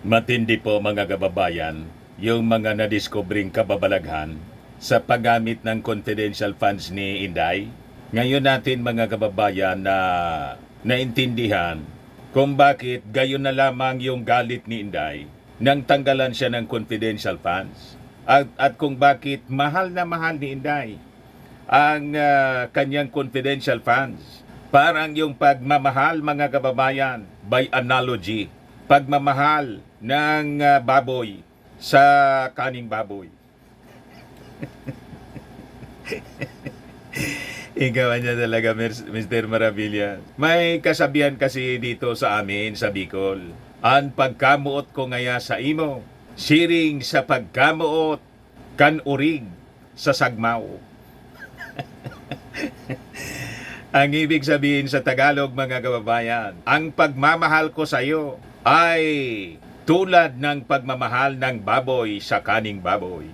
Matindi po mga kababayan, yung mga nadiskobring kababalaghan sa paggamit ng confidential funds ni Inday. Ngayon natin mga kababayan na naintindihan kung bakit gayon na lamang yung galit ni Inday nang tanggalan siya ng confidential funds. At kung bakit mahal na mahal ni Inday ang kanyang confidential funds. Parang yung pagmamahal mga kababayan by analogy, pagmamahal ng baboy sa kaning baboy. Ikaw niya talaga, Mr. Maravilla. May kasabihan kasi dito sa amin sa Bicol. Ang pagkamuot ko ngaya sa imo, siring sa pagkamuot kan urig sa sagmaw. Ang ibig sabihin sa Tagalog mga kababayan, ang pagmamahal ko sa iyo ay tulad ng pagmamahal ng baboy sa kaning baboy.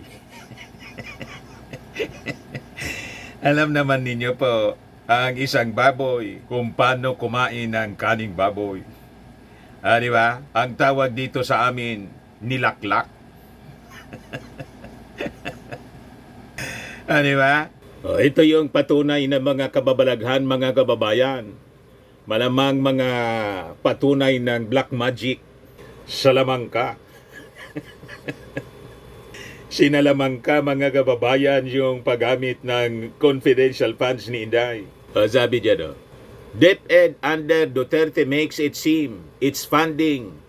Alam naman ninyo po ang isang baboy kung paano kumain ng kaning baboy. Di ba? Ang tawag dito sa amin, nilaglag. Di ba? Ito yung patunay ng mga kababalaghan, mga kababayan. Malamang mga patunay ng black magic sa lamangka. Sinalamangka mga kababayan yung paggamit ng confidential funds ni Inday. Sabi niya no, DepEd under Duterte makes it seem it's funding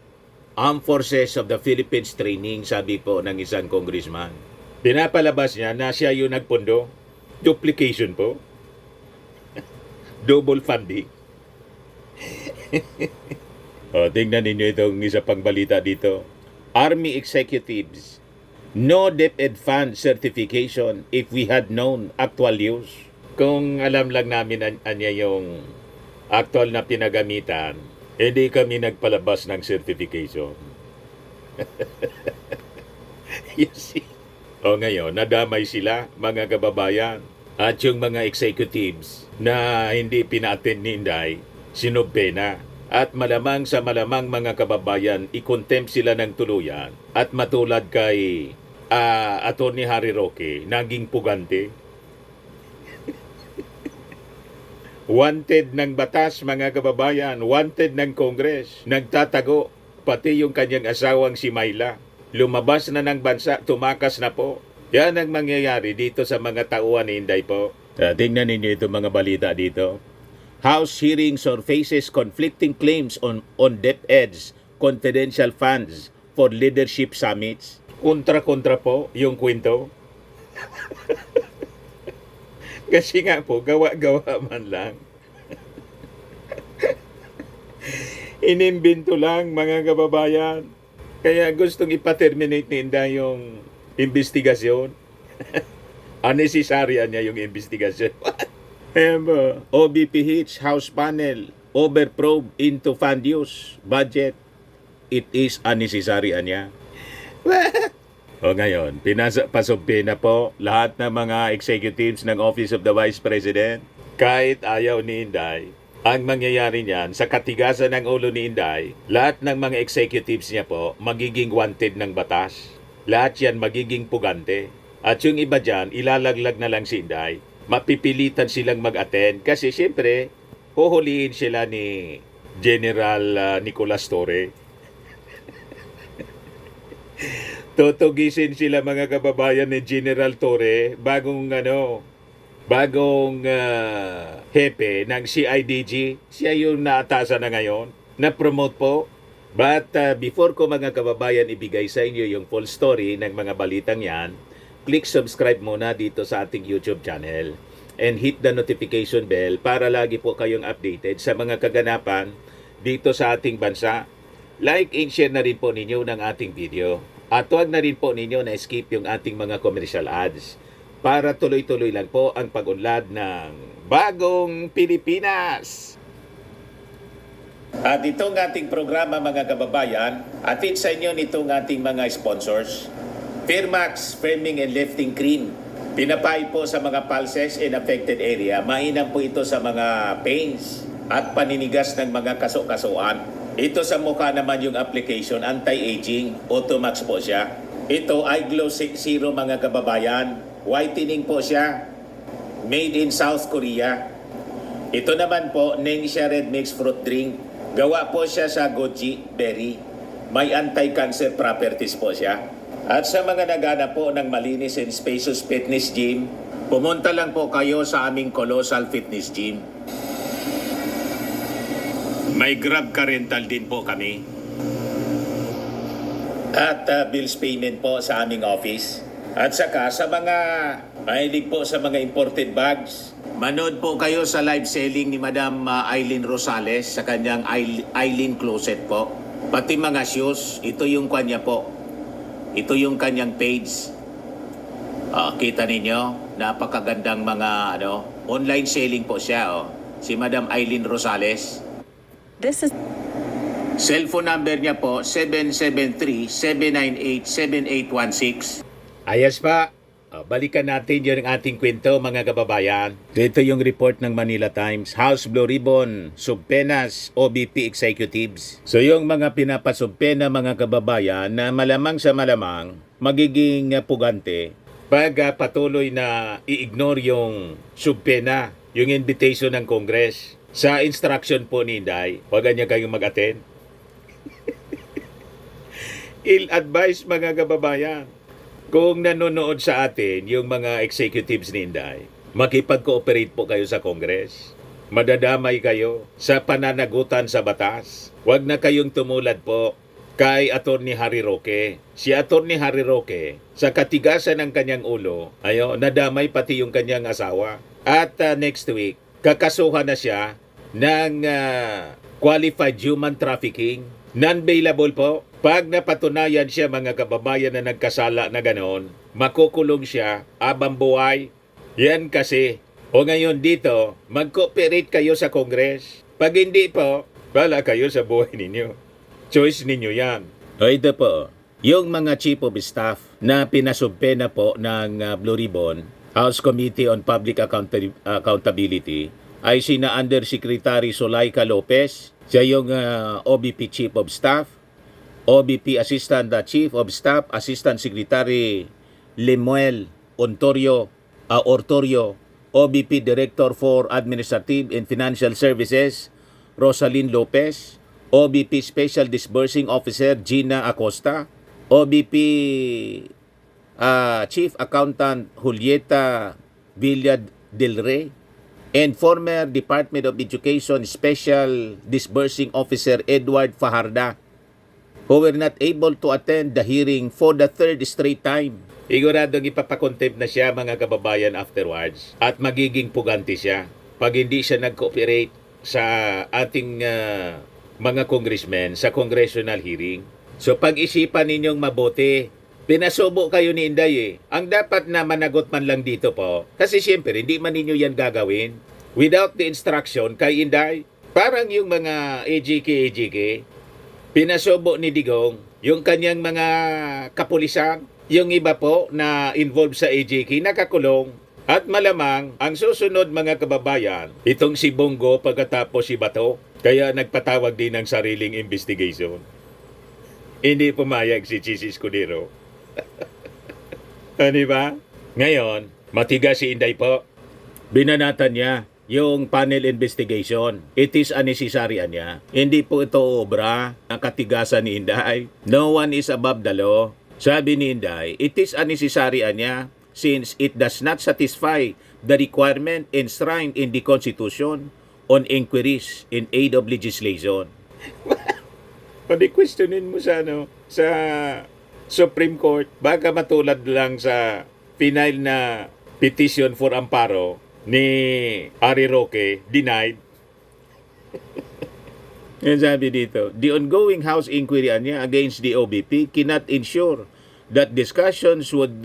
Armed Forces of the Philippines training, sabi po ng isang congressman. Pinapalabas niya na siya yung nagpundo. Duplication po. Double funding. Tingnan ninyo itong isa pang balita dito. Army executives, no DepEd fund certification if we had known actual use. Kung alam lang namin anya yung actual na pinagamitan, hindi kami nagpalabas ng certification. You see? O ngayon, nadamay sila, mga kababayan. At yung mga executives na hindi pina-attend ni Inday, sinubbe na. At malamang sa malamang mga kababayan, i-contempt sila ng tuluyan. At matulad kay Atty. Harry Roque, naging pugante. Wanted ng batas mga kababayan, wanted ng Congress, nagtatago, pati yung kanyang asawang si Myla. Lumabas na ng bansa, tumakas na po. Yan ang mangyayari dito sa mga tauhan ni Inday po. Tingnan ninyo itong mga balita dito. House hearings surfaces conflicting claims on DepEd's confidential funds for leadership summits. Kontra-kontra po yung kwento. Kasi nga po, gawa-gawa man lang. Inimbento lang mga kababayan. Kaya gustong ipaterminate ni Inday yung investigasyon. Unnecessary niya yung investigasyon. Ayan ba? OBPH House Panel overprobe into fund use budget. It is unnecessary niya. O ngayon, pasubpi na po lahat ng mga executives ng Office of the Vice President. Kahit ayaw ni Inday, ang mangyayari niyan, sa katigasan ng ulo ni Inday, lahat ng mga executives niya po magiging wanted ng batas. Lahat yan magiging pugante. At yung iba dyan, ilalaglag na lang si Inday. Mapipilitan silang mag-attend kasi siyempre, huhulihin sila ni General Nicolas Torre. Tutugisin sila mga kababayan ni General Torre, bagong hepe ng CIDG. Siya yung naatasan na ngayon, na-promote po. But before ko mga kababayan ibigay sa inyo yung full story ng mga balitang yan, click subscribe muna dito sa ating YouTube channel and hit the notification bell para lagi po kayong updated sa mga kaganapan dito sa ating bansa. Like and share na rin po ninyo ng ating video. At huwag na rin po ninyo na skip yung ating mga commercial ads para tuloy-tuloy lang po ang pag-unlad ng Bagong Pilipinas. At itong ating programa mga kababayan, atid sa inyo nitong ating mga sponsors. Firmax Firming and Lifting Cream. Pinapay po sa mga pulses in affected area. Mainam po ito sa mga pains at paninigas ng mga kaso-kasuan. Ito sa mukha naman yung application, anti-aging, Automax po siya. Ito ay Glow Zero mga kababayan. Whitening po siya. Made in South Korea. Ito naman po, Nengxia Red Mixed Fruit Drink. Gawa po siya sa goji berry. May anti-cancer properties po siya. At sa mga naghanap po ng malinis and spacious fitness gym, pumunta lang po kayo sa aming Colossal Fitness Gym. May Grab car rental din po kami. At bills payment po sa aming office. At saka sa mga mahilig po sa mga imported bags, manood po kayo sa live selling ni Madam Eileen Rosales sa kanyang Eileen Closet po. Pati mga shoes, ito yung kanya po. Ito yung kanyang page. Kita ninyo, napakagandang mga online selling po siya. Si Madam Eileen Rosales. This is Cellphone number niya po, 773-798-7816. Ayos pa. Balikan natin yung ating kwento mga kababayan. Ito yung report ng Manila Times. House Blue Ribbon, subpenas, OBP executives. So yung mga pinapasubpena mga kababayan na malamang sa malamang magiging pugante pag patuloy na i-ignore yung subpena, yung invitation ng Congress. Sa instruction po ni Inday, huwag niya kayong mag-attend. Il-advise mga kababayan, kung nanonood sa atin yung mga executives ni Inday, makipag-cooperate po kayo sa Congress. Madadamay kayo sa pananagutan sa batas. Huwag na kayong tumulad po kay Attorney Harry Roque. Si Attorney Harry Roque, sa katigasan ng kanyang ulo, nadamay pati yung kanyang asawa. At next week, kakasuhan na siya ng qualified human trafficking. Non-bailable po. Pag napatunayan siya mga kababayan na nagkasala na ganoon, makukulong siya abang buhay. Yan kasi. O ngayon dito, mag-cooperate kayo sa Congress. Pag hindi po, bala kayo sa buhay ninyo. Choice ninyo yan. O ito po, yung mga chief of staff na pinasubpena po ng Blue Ribbon, House Committee on Public Accountability, ay sina Undersecretary Solaika Lopez, siya yung OBP Chief of Staff, OBP Assistant Chief of Staff, Assistant Secretary Lemuel Ortorio, OBP Director for Administrative and Financial Services, Rosalyn Lopez, OBP Special Disbursing Officer Gina Acosta, OBP Chief Accountant Julieta Villa del Rey, and former Department of Education Special Disbursing Officer Edward Fajarda, who were not able to attend the hearing for the third straight time. Iguradong ipapakontempt na siya mga kababayan afterwards at magiging puganti siya pag hindi siya nag-cooperate sa ating mga congressmen sa congressional hearing. So pag-isipan ninyong mabuti. Pinasubo kayo ni Inday Ang dapat na managot man lang dito po, kasi siyempre hindi man ninyo yan gagawin without the instruction kay Inday. Parang yung mga AJK, pinasubo ni Digong, yung kanyang mga kapulisan, yung iba po na involved sa AJK nakakulong. At malamang ang susunod mga kababayan, itong si Bongo pagkatapos si Bato, kaya nagpatawag din ng sariling investigation. Hindi pumayag si Chis Escudero. Ano ba? Ngayon, matigas si Inday po. Binanatan niya yung panel investigation. It is unnecessary niya. Hindi po ito obra ang katigasan ni Inday. No one is above the law. Sabi ni Inday, it is unnecessary niya since it does not satisfy the requirement enshrined in the Constitution on inquiries in aid of legislation. Pwede questionin mo sa Supreme Court, baka matulad lang sa final na petition for amparo ni Harry Roque, denied. Yan sabi dito, the ongoing House inquiry niya against the OBP cannot ensure that discussions would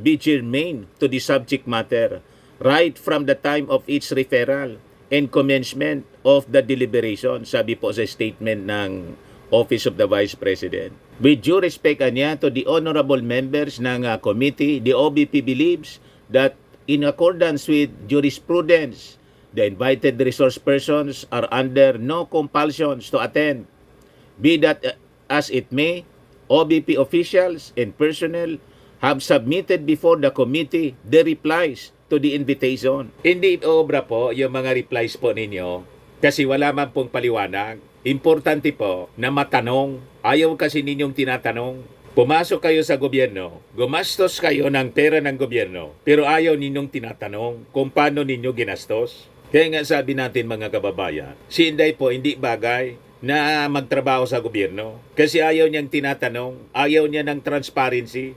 be germane to the subject matter right from the time of its referral and commencement of the deliberation, sabi po sa statement ng Office of the Vice President. With due respect niya to the honorable members ng committee, the OBP believes that in accordance with jurisprudence, the invited resource persons are under no compulsions to attend Be that as it may, OBP officials and personnel have submitted before the committee the replies to the invitation. Hindi obra po yung mga replies po ninyo kasi wala man pong paliwanag. Importante po na matanong. Ayaw kasi ninyong tinatanong. Pumasok kayo sa gobyerno, gumastos kayo ng pera ng gobyerno, pero ayaw ninyong tinatanong kung paano ninyo ginastos. Kaya nga sabi natin mga kababayan, si Inday po hindi bagay na magtrabaho sa gobyerno kasi ayaw niyang tinatanong, ayaw niya ng transparency.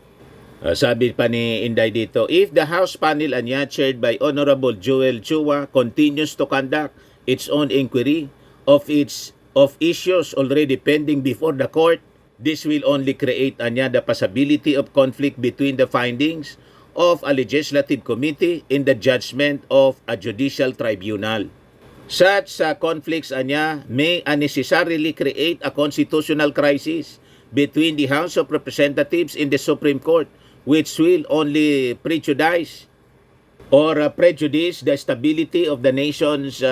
Sabi pa ni Inday dito, if the House panel anya chaired by Honorable Joel Chua continues to conduct its own inquiry of issues already pending before the court, this will only create anya the possibility of conflict between the findings of a legislative committee in the judgment of a judicial tribunal. Such conflicts anya may unnecessarily create a constitutional crisis between the House of Representatives and the Supreme Court, which will only prejudice the stability of the nation's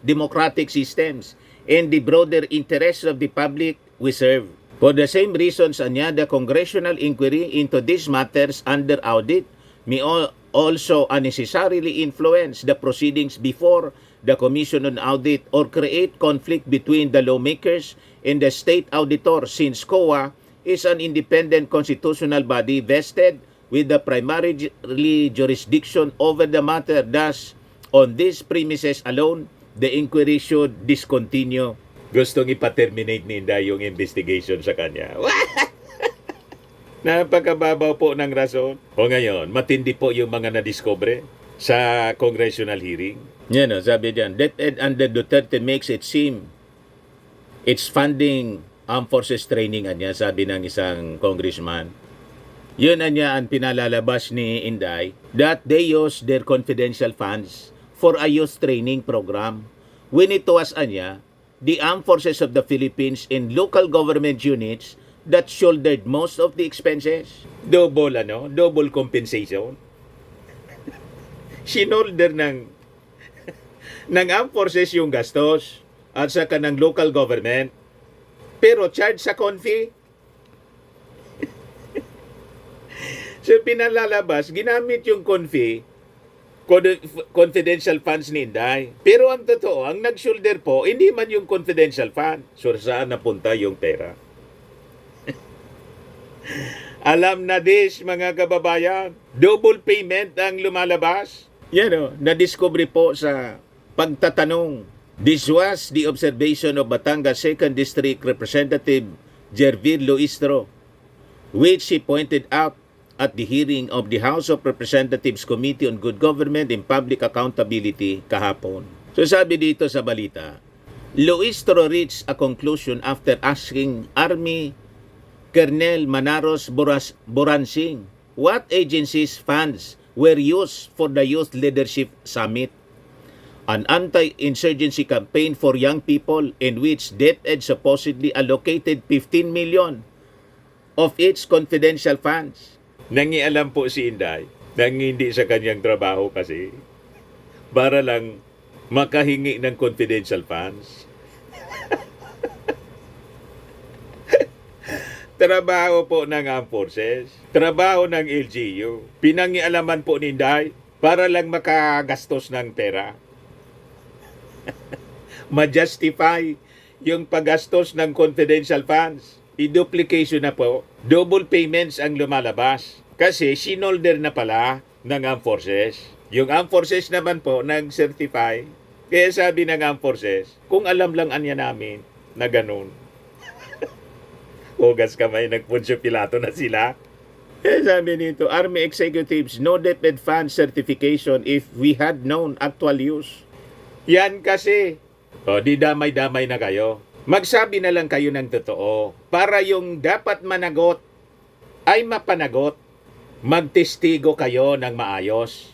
democratic systems and the broader interests of the public we serve. For the same reasons, anya, the congressional inquiry into these matters under audit may also unnecessarily influence the proceedings before the Commission on Audit or create conflict between the lawmakers and the state auditor, since COA is an independent constitutional body vested with the primary jurisdiction over the matter. Thus, on these premises alone, the inquiry should discontinue. Gustong ipaterminate ni Inday yung investigation sa kanya. Napakababaw po ng rason. O ngayon, matindi po yung mga nadiscover sa congressional hearing. Yan o, sabi diyan, DepEd under Duterte makes it seem it's funding armed forces training anya, sabi ng isang congressman. Yun anya ang pinalalabas ni Inday that they use their confidential funds for a youth training program when it was anya the armed forces of the Philippines and local government units that shouldered most of the expenses. Double compensation. Sinolder ng armed forces yung gastos at saka ng local government, pero charge sa Confi. So pinalalabas, ginamit yung Confi, confidential funds ni Inday. Pero ang totoo, ang nag-shoulder po, hindi man yung confidential fund. So saan napunta yung pera? Alam na this, mga kababayan. Double payment ang lumalabas. Yan o, na-discover po sa pagtatanong. This was the observation of Batangas 2nd District Representative Jervil Luistro, which he pointed out at the hearing of the House of Representatives Committee on Good Government and Public Accountability kahapon. So sabi dito sa balita, Luistro reached a conclusion after asking Army Colonel Manaros Boransing what agencies' funds were used for the Youth Leadership Summit, an anti-insurgency campaign for young people in which DepEd supposedly allocated 15 million of its confidential funds. Nangialam po si Inday nang hindi sa kanyang trabaho kasi para lang makahingi ng confidential funds. Trabaho po ng Armed Forces, trabaho ng LGU. Pinangialaman po ni Inday para lang makagastos ng pera. Ma-justify yung paggastos ng confidential funds. I-duplication na po. Double payments ang lumalabas. Kasi sinolder na pala ng Armed Forces. Yung Armed Forces naman po nag-certify. Kaya sabi ng Armed Forces, kung alam lang anya namin na ganun. Hugas kamay, nagpunsyo Pilato na sila. Kaya sabi nito, Army Executives, no DepEd fund certification if we had known actual use. Yan kasi. O, di damay-damay na kayo. Magsabi na lang kayo ng totoo para yung dapat managot ay mapanagot. Magtestigo kayo ng maayos.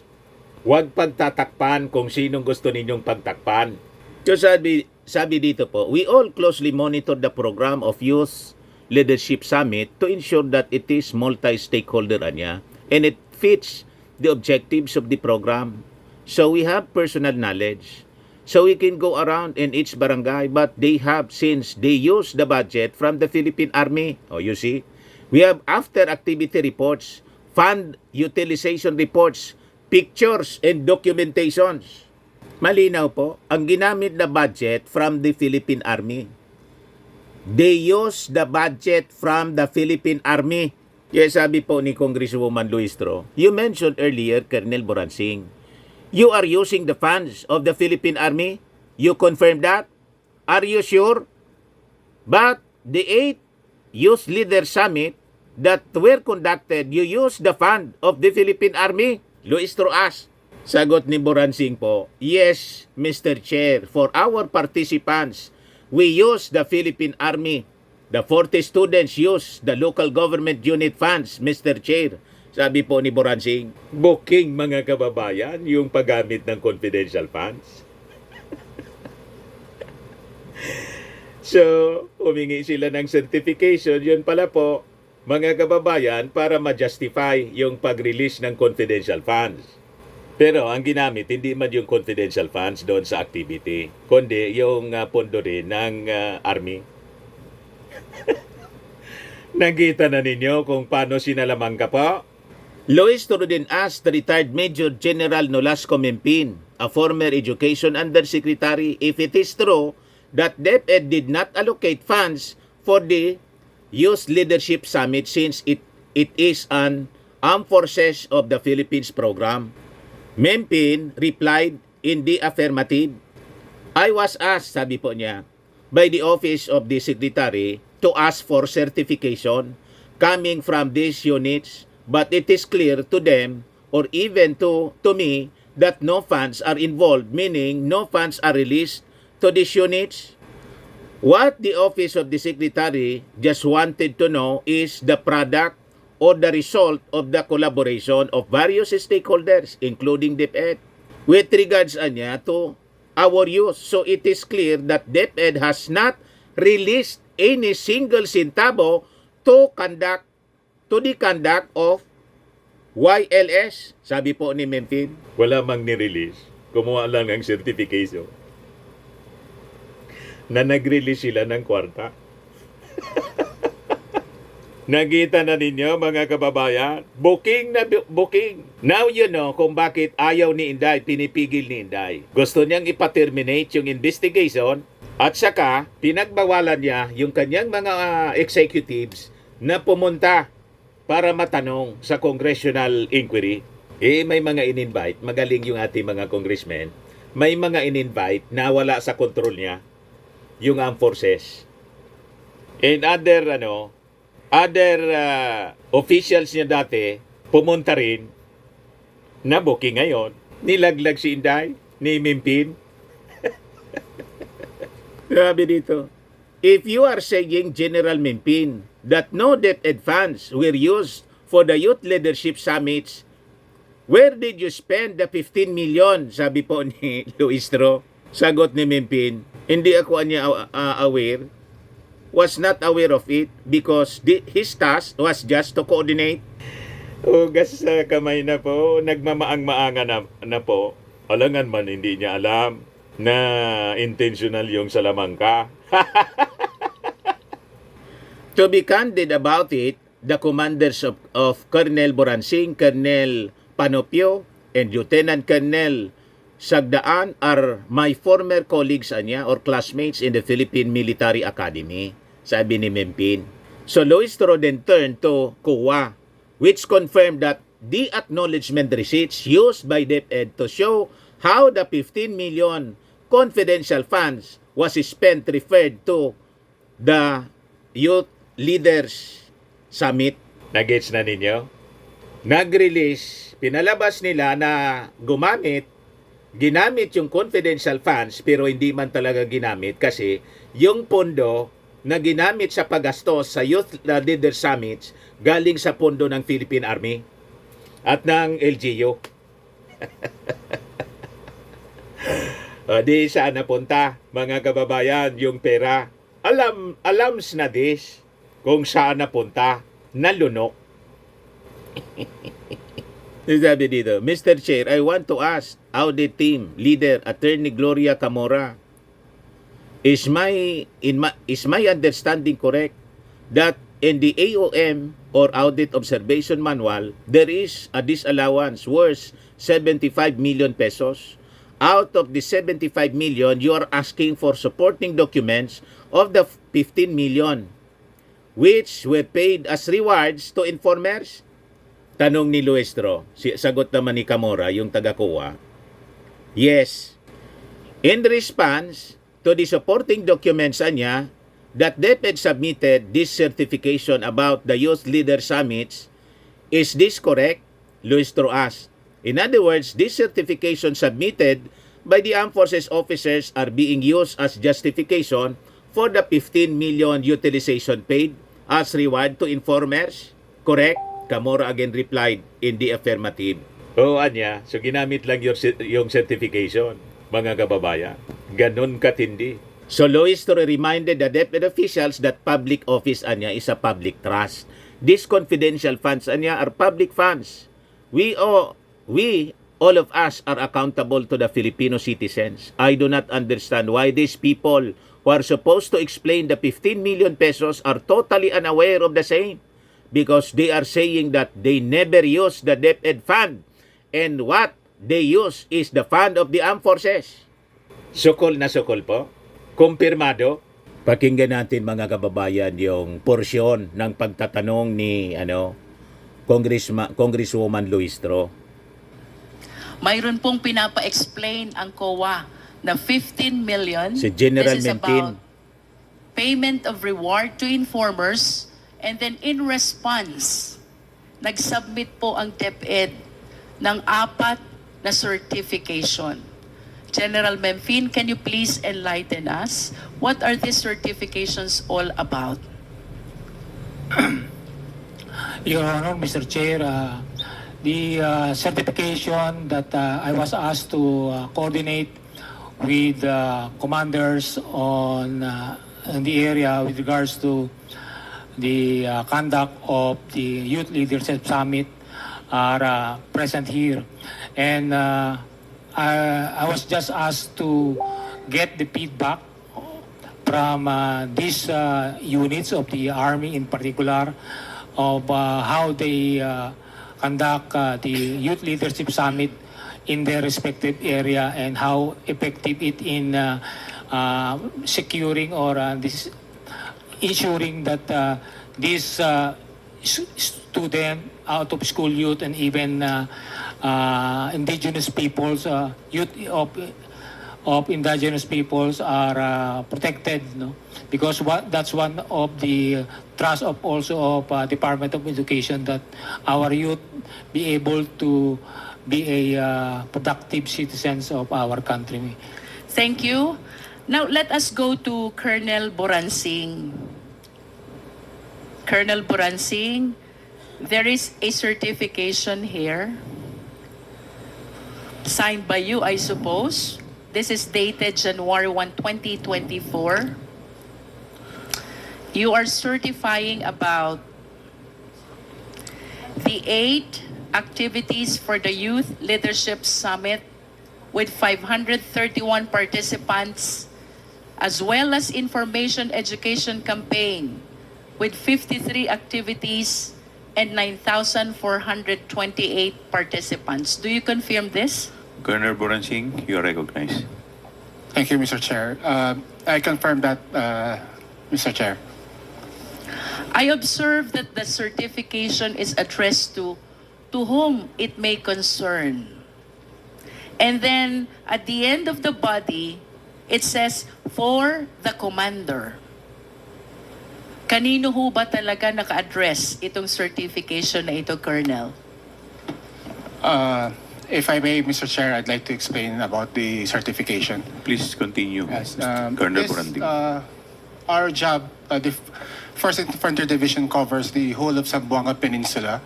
Huwag pagtatakpan kung sinong gusto ninyong pagtakpan. So sabi dito po, we all closely monitor the program of Youth Leadership Summit to ensure that it is multi-stakeholder anya and it fits the objectives of the program. So we have personal knowledge. so we can go around in each barangay. But they have, since they use the budget from the Philippine Army. Oh, you see, we have after activity reports, fund utilization reports, pictures and documentations. Malinaw po, ang ginamit na budget from the Philippine Army. They use the budget from the Philippine Army. Yes, sabi po ni Congresswoman Luistro, you mentioned earlier, Colonel Boransing, you are using the funds of the Philippine Army. You confirm that? Are you sure? But the 8 Youth Leader Summit that were conducted, you use the fund of the Philippine Army? Luistro asked. Sagot ni Boransing po, yes, Mr. Chair, for our participants, we use the Philippine Army. The 40 students use the local government unit funds, Mr. Chair. Sabi po ni Boransing, Buking mga kababayan, yung paggamit ng confidential funds. So, humingi sila ng certification. Yun pala po, mga kababayan, para ma-justify yung pag-release ng confidential funds. Pero ang ginamit, hindi man yung confidential funds doon sa activity, kundi yung pondo rin ng Army. Nakita na ninyo kung paano sinalamang ka po? Lois Torudin asked the retired Major General Nolasco Mempin, a former Education Undersecretary, if it is true that DepEd did not allocate funds for the Youth Leadership Summit since it is an Armed Forces of the Philippines program. Mempin replied in the affirmative. I was asked, sabi po niya, by the Office of the Secretary to ask for certification coming from these units, but it is clear to them or even to me that no funds are involved, meaning no funds are released to these units. What the Office of the Secretary just wanted to know is the product or the result of the collaboration of various stakeholders, including DepEd, with regards niya to our use. So it is clear that DepEd has not released any single centavo to the conduct of YLS. Sabi po ni Mempin, wala mang ni-release. Kumuha lang ng certification na nag-release sila ng kwarta. Nakita na ninyo mga kababayan, booking na booking. Now you know kung bakit ayaw ni Inday, pinipigil ni Inday. Gusto niyang ipaterminate yung investigation at saka pinagbawalan niya yung kanyang mga executives na pumunta para matanong sa congressional inquiry. May mga in-invite, magaling yung ating mga congressmen, may mga in-invite na wala sa kontrol niya, yung armed forces. And other officials niya dati, pumunta rin, na booking ngayon. Nilaglag si Inday, ni Mempin. Sabi dito, if you are saying, General Mempin, that no DepEd funds were used for the Youth Leadership Summits, where did you spend the 15 million? Sabi po ni Luistro. Sagot ni Mempin, hindi ako aware, was not aware of it because his task was just to coordinate. Ugas sa kamay na po, nagmamaang-maanga na po. Alangan man hindi niya alam na intentional yung salamangka. To be candid about it, the commanders of Colonel Boransing, Colonel Panopio, and Lieutenant Colonel Sagdaan are my former colleagues or classmates in the Philippine Military Academy, sabi ni Mempin. So Luistro then turned to COA, which confirmed that the acknowledgement receipts used by DepEd to show how the 15 million confidential funds was spent referred to the Youth Leaders Summit. Nagets na ninyo? Nag-release, pinalabas nila na ginamit yung confidential funds pero hindi man talaga ginamit kasi yung pondo na ginamit sa paggastos sa Youth Leader Summits galing sa pondo ng Philippine Army at ng LGU. Di saan napunta, mga kababayan, yung pera. Alams na dis kung saan napunta, nalunok. Sabi dito, Mr. Chair, I want to ask audit team leader Attorney Gloria Camora, is my understanding correct that in the AOM or Audit Observation Manual, there is a disallowance worth 75 million pesos. Out of the 75 million, you are asking for supporting documents of the 15 million, which were paid as rewards to informers. Tanong ni Luestro, sagot naman ni Camora, yung taga-kuha, yes. In response to the supporting documents niya, that DepEd submitted this certification about the Youth Leader Summits, is this correct? Luestro asked. In other words, this certification submitted by the armed forces officers are being used as justification for the 15 million utilization paid as reward to informers? Correct? Camora again replied in the affirmative. Oo, anya. So ginamit lang yung certification, mga kababayan. Ganon katindi. So Luestro reminded the DepEd officials that public office anya is a public trust. These confidential funds anya are public funds. We, all of us are accountable to the Filipino citizens. I do not understand why these people who are supposed to explain the 15 million pesos are totally unaware of the same, because they are saying that they never use the DepEd fund and what they use is the fund of the armed forces. Sukol na sukol po. Kumpirmado. Pakinggan natin mga kababayan yung porsyon ng pagtatanong ni Congresswoman Luistro. Mayroon pong pinapa-explain ang COA na 15 million. Si General This is Mentin. about payment of reward to informers, and then in response, nag-submit po ang DepEd ng 4 na certification. General Mentin, can you please enlighten us? What are these certifications all about? Your Honor, Mr. Chair, the certification that I was asked to coordinate with commanders on in the area with regards to the conduct of the Youth Leadership Summit are present here. And I was just asked to get the feedback from these units of the Army in particular of how they conduct the Youth Leadership Summit in their respective area and how effective it in securing or ensuring that these student out of school youth and even indigenous peoples, youth of indigenous peoples are protected, no? Because that's one of the thrust of also of Department of Education, that our youth be able to be a productive citizens of our country. Thank you. Now let us go to Colonel Boransing. Colonel Boransing, there is a certification here signed by you, I suppose. This is dated January 1, 2024. You are certifying about the 8 activities for the Youth Leadership Summit with 531 participants, as well as information education campaign with 53 activities and 9,428 participants. Do you confirm this? Colonel Boransing, you are recognized. Thank you, Mr. Chair. I confirm that, Mr. Chair. I observe that the certification is addressed to whom it may concern. And then at the end of the body, it says, for the commander. Kanino ho ba talaga naka-address itong certification na ito, Colonel? If I may, Mr. Chair, I'd like to explain about the certification. Please continue, Yes, Colonel this, Boransing. Our job, the 1st Infantry Division covers the whole of Zamboanga Peninsula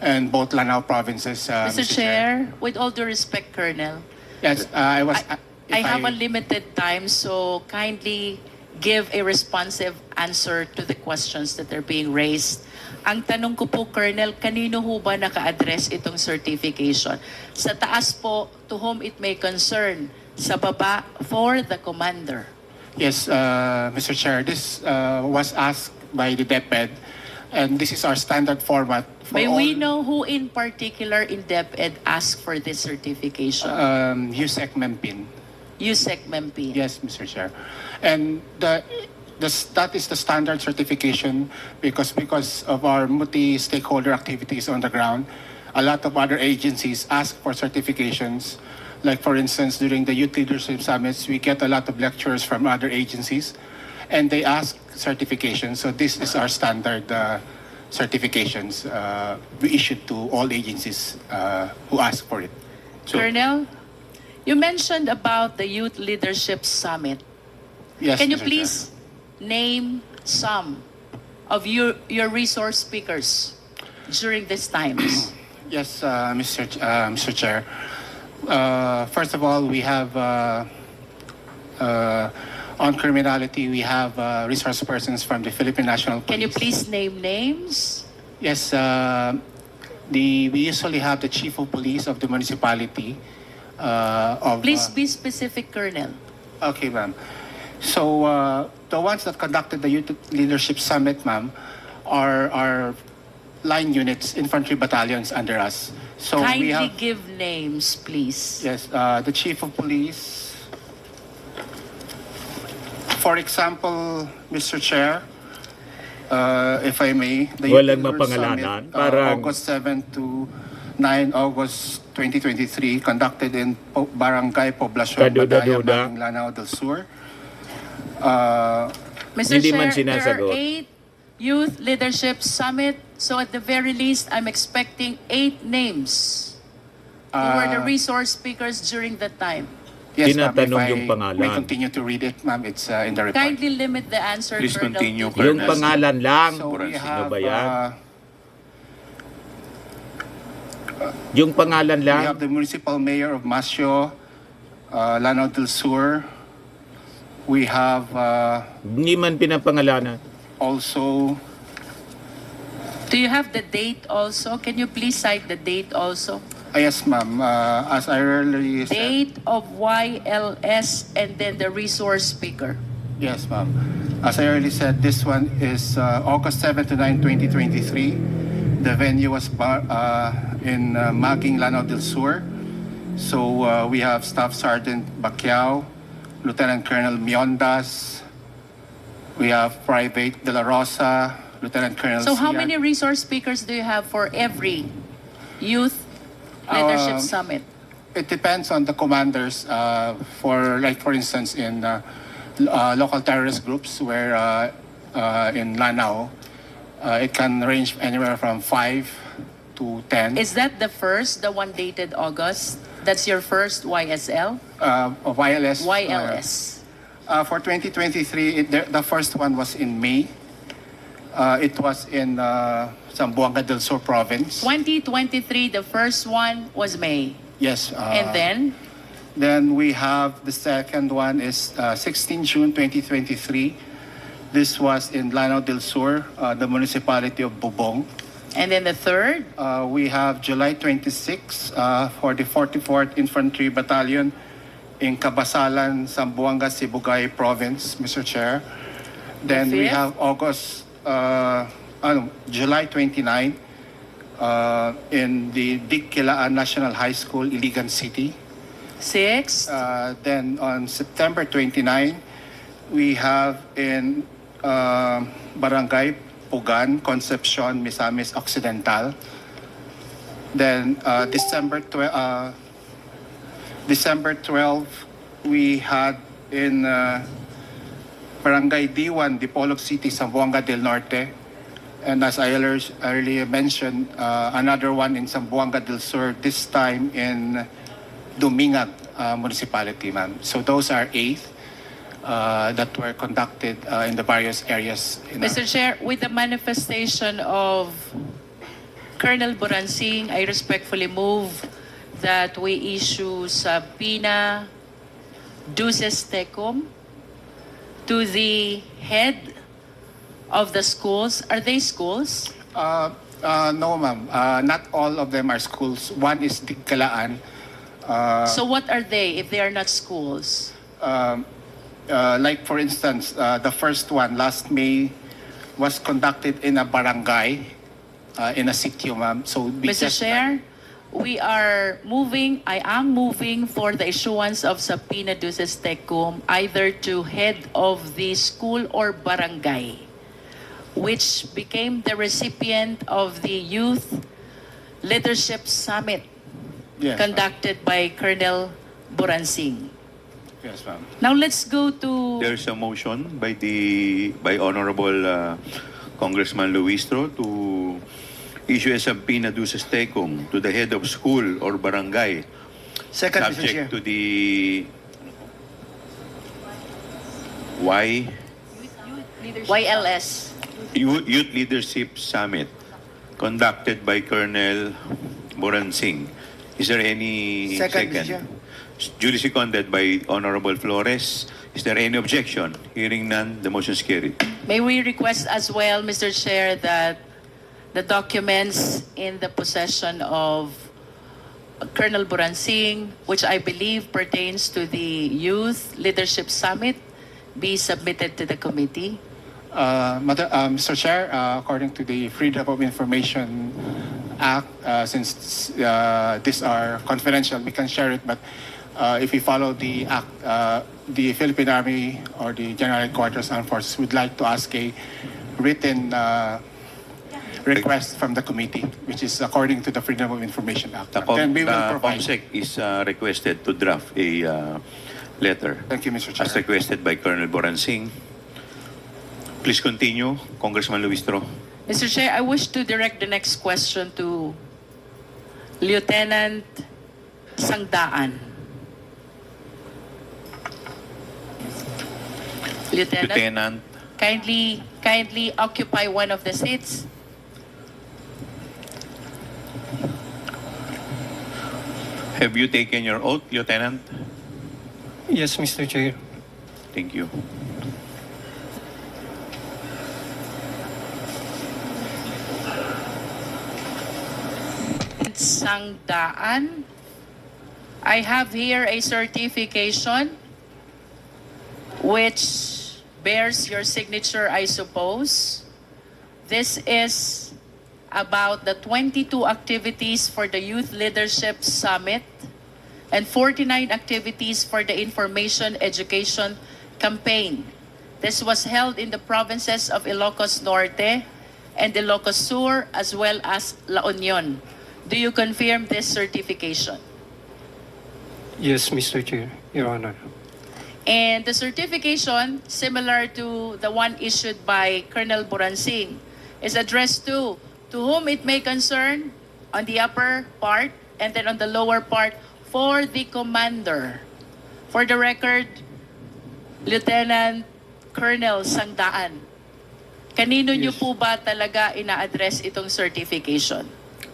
and both Lanao provinces. Mr. Chair, with all due respect, Colonel, Yes, I I have a limited time, so kindly give a responsive answer to the questions that are being raised. Ang tanong ko po, Colonel, kanino ho ba naka-address itong certification? Sa taas po, to whom it may concern. Sa baba, for the commander. Yes, Mr. Chair, this was asked by the DepEd, and this is our standard format for May all we know who in particular in DepEd asked for this certification? USEC Mempin. USEC Mempi. Yes, Mr. Chair. And that is the standard certification because of our multi-stakeholder activities on the ground. A lot of other agencies ask for certifications. Like for instance, during the Youth Leadership Summits, we get a lot of lecturers from other agencies and they ask certifications. So this is our standard certifications we issued to all agencies who ask for it. So, Colonel, you mentioned about the Youth Leadership Summit. yes, Can you Mr. please name some of your resource speakers during these times? Yes, Mr. Chair. First of all, we have on criminality, we have resource persons from the Philippine National Police. Can you please name names? Yes, we usually have the Chief of Police of the municipality. Please be specific, Colonel. Okay, ma'am. So the ones that conducted the Youth Leadership Summit, ma'am, are line units, infantry battalions under us. So we Kindly have, give names, please. yes, the Chief of Police. For example, Mr. Chair, if I may, the Walang Youth Leadership mapangalanan, Summit, parang- August 7 to 9 August 2023, conducted in Barangay Poblacion, Kaduda-duda. Badaya, Maging, Lanao del Sur. Mr. Hindi man Chair, there are sinasagot. 8 Youth Leadership Summit. So at the very least, I'm expecting 8 names who were the resource speakers during that time. Yes, ma'am, if Tinatanong I yung pangalan. may continue to read it, ma'am, it's in the report. Kindly limit the answer, Please Colonel. continue, to- Yung Colonel. pangalan lang. So we Ano have, ba yan? Yung pangalan we lang. have the Municipal Mayor of Masio, Lanao del Sur. We have Hindi man pinapangalanan. also, Do you have the date also? Can you please cite the date also? yes, ma'am, as I earlier said, Date of YLS and then the resource speaker. yes, ma'am. As I already said, this one is August 7 to 9, 2023. The venue was in Maging, Lanao del Sur. So we have Staff Sergeant Bacquiao, Lieutenant Colonel Miondas, we have Private De La Rosa, Lieutenant Colonel So how Siar. many resource speakers do you have for every youth leadership summit? It depends on the commanders. For instance, in local terrorist groups, where in Lanao, it can range anywhere from 5 to 10. Is that the first, the one dated August? That's your first YSL? Of YLS. YLS. For 2023, the first one was in May. It was in Zamboanga del Sur province. 2023, the first one was May. Yes. And then, Then we have the second one is 16 June 2023. This was in Lanao del Sur, the municipality of Bubong. and then the third, We have July 26 for the 44th Infantry Battalion in Cabasalan, Zamboanga, Sibugay Province, Mr. Chair. Then we fifth? have July 29 in the Dikkilaan National High School, Iligan City. sixth, Then on September 29, we have in Barangay Pugan, Concepcion, Misamis Occidental. Then December 12, we had in Barangay D1, Dipolog City, Zamboanga del Norte. And as I earlier mentioned, another one in Zamboanga del Sur, this time in Dumingag municipality, ma'am. So those are 8 that were conducted in the various areas. Mr. Chair, with the manifestation of Colonel Buransing, I respectfully move that we issue subpoena duces tecum to the head of the schools? Are they schools? No, ma'am. Not all of them are schools. One is Tigkalaan. So what are they if they are not schools? Like for instance, the first one last May was conducted in a barangay, in a sitio, ma'am. So Mr. Chair, I am moving for the issuance of subpoena duces tecum either to head of the school or barangay, which became the recipient of the Youth Leadership Summit Yes, conducted by Colonel Buransing. Yes, ma'am. Now let's go to... There's a motion by Honorable Congressman Luistro to issue a subpoena duces tecum to the head of school or barangay, Second, Mr. Chair. subject to the YLS. Youth Leadership Summit conducted by Colonel Buransing. Is there any Second, Mr. Chair. Duly seconded by Honorable Flores. Is there any objection? Hearing none, the motion is carried. May we request as well, Mr. Chair, that the documents in the possession of Colonel Buransing, which I believe pertains to the Youth Leadership Summit, be submitted to the committee? Mr. Chair, according to the Freedom of Information Act, since these are confidential, we can share it, but if we follow the act, the Philippine Army or the General Headquarters Armed Forces would like to ask a written request from the committee, which is according to the Freedom of Information Act. Then we will provide. COMSEC is requested to draft a letter Thank you, Mr. Chair. as requested by Colonel Buransing. Please continue, Congressman Luistro. Mr. Chair, I wish to direct the next question to Lieutenant Sangdaan. Lieutenant, kindly occupy one of the seats. Have you taken your oath, Lieutenant? Yes, Mr. Chair. Thank you. Sangdaan, I have here a certification which bears your signature, I suppose. This is about the 22 activities for the Youth Leadership Summit and 49 activities for the Information Education Campaign. This was held in the provinces of Ilocos Norte and Ilocos Sur as well as La Union. Do you confirm this certification? Yes, Mr. Chair, Your Honor. And the certification, similar to the one issued by Colonel Buransing, is addressed to whom it may concern on the upper part and then on the lower part for the commander. For the record, Lieutenant Colonel Sangdaan, kanino niyo Yes. po ba talaga ina-address itong certification?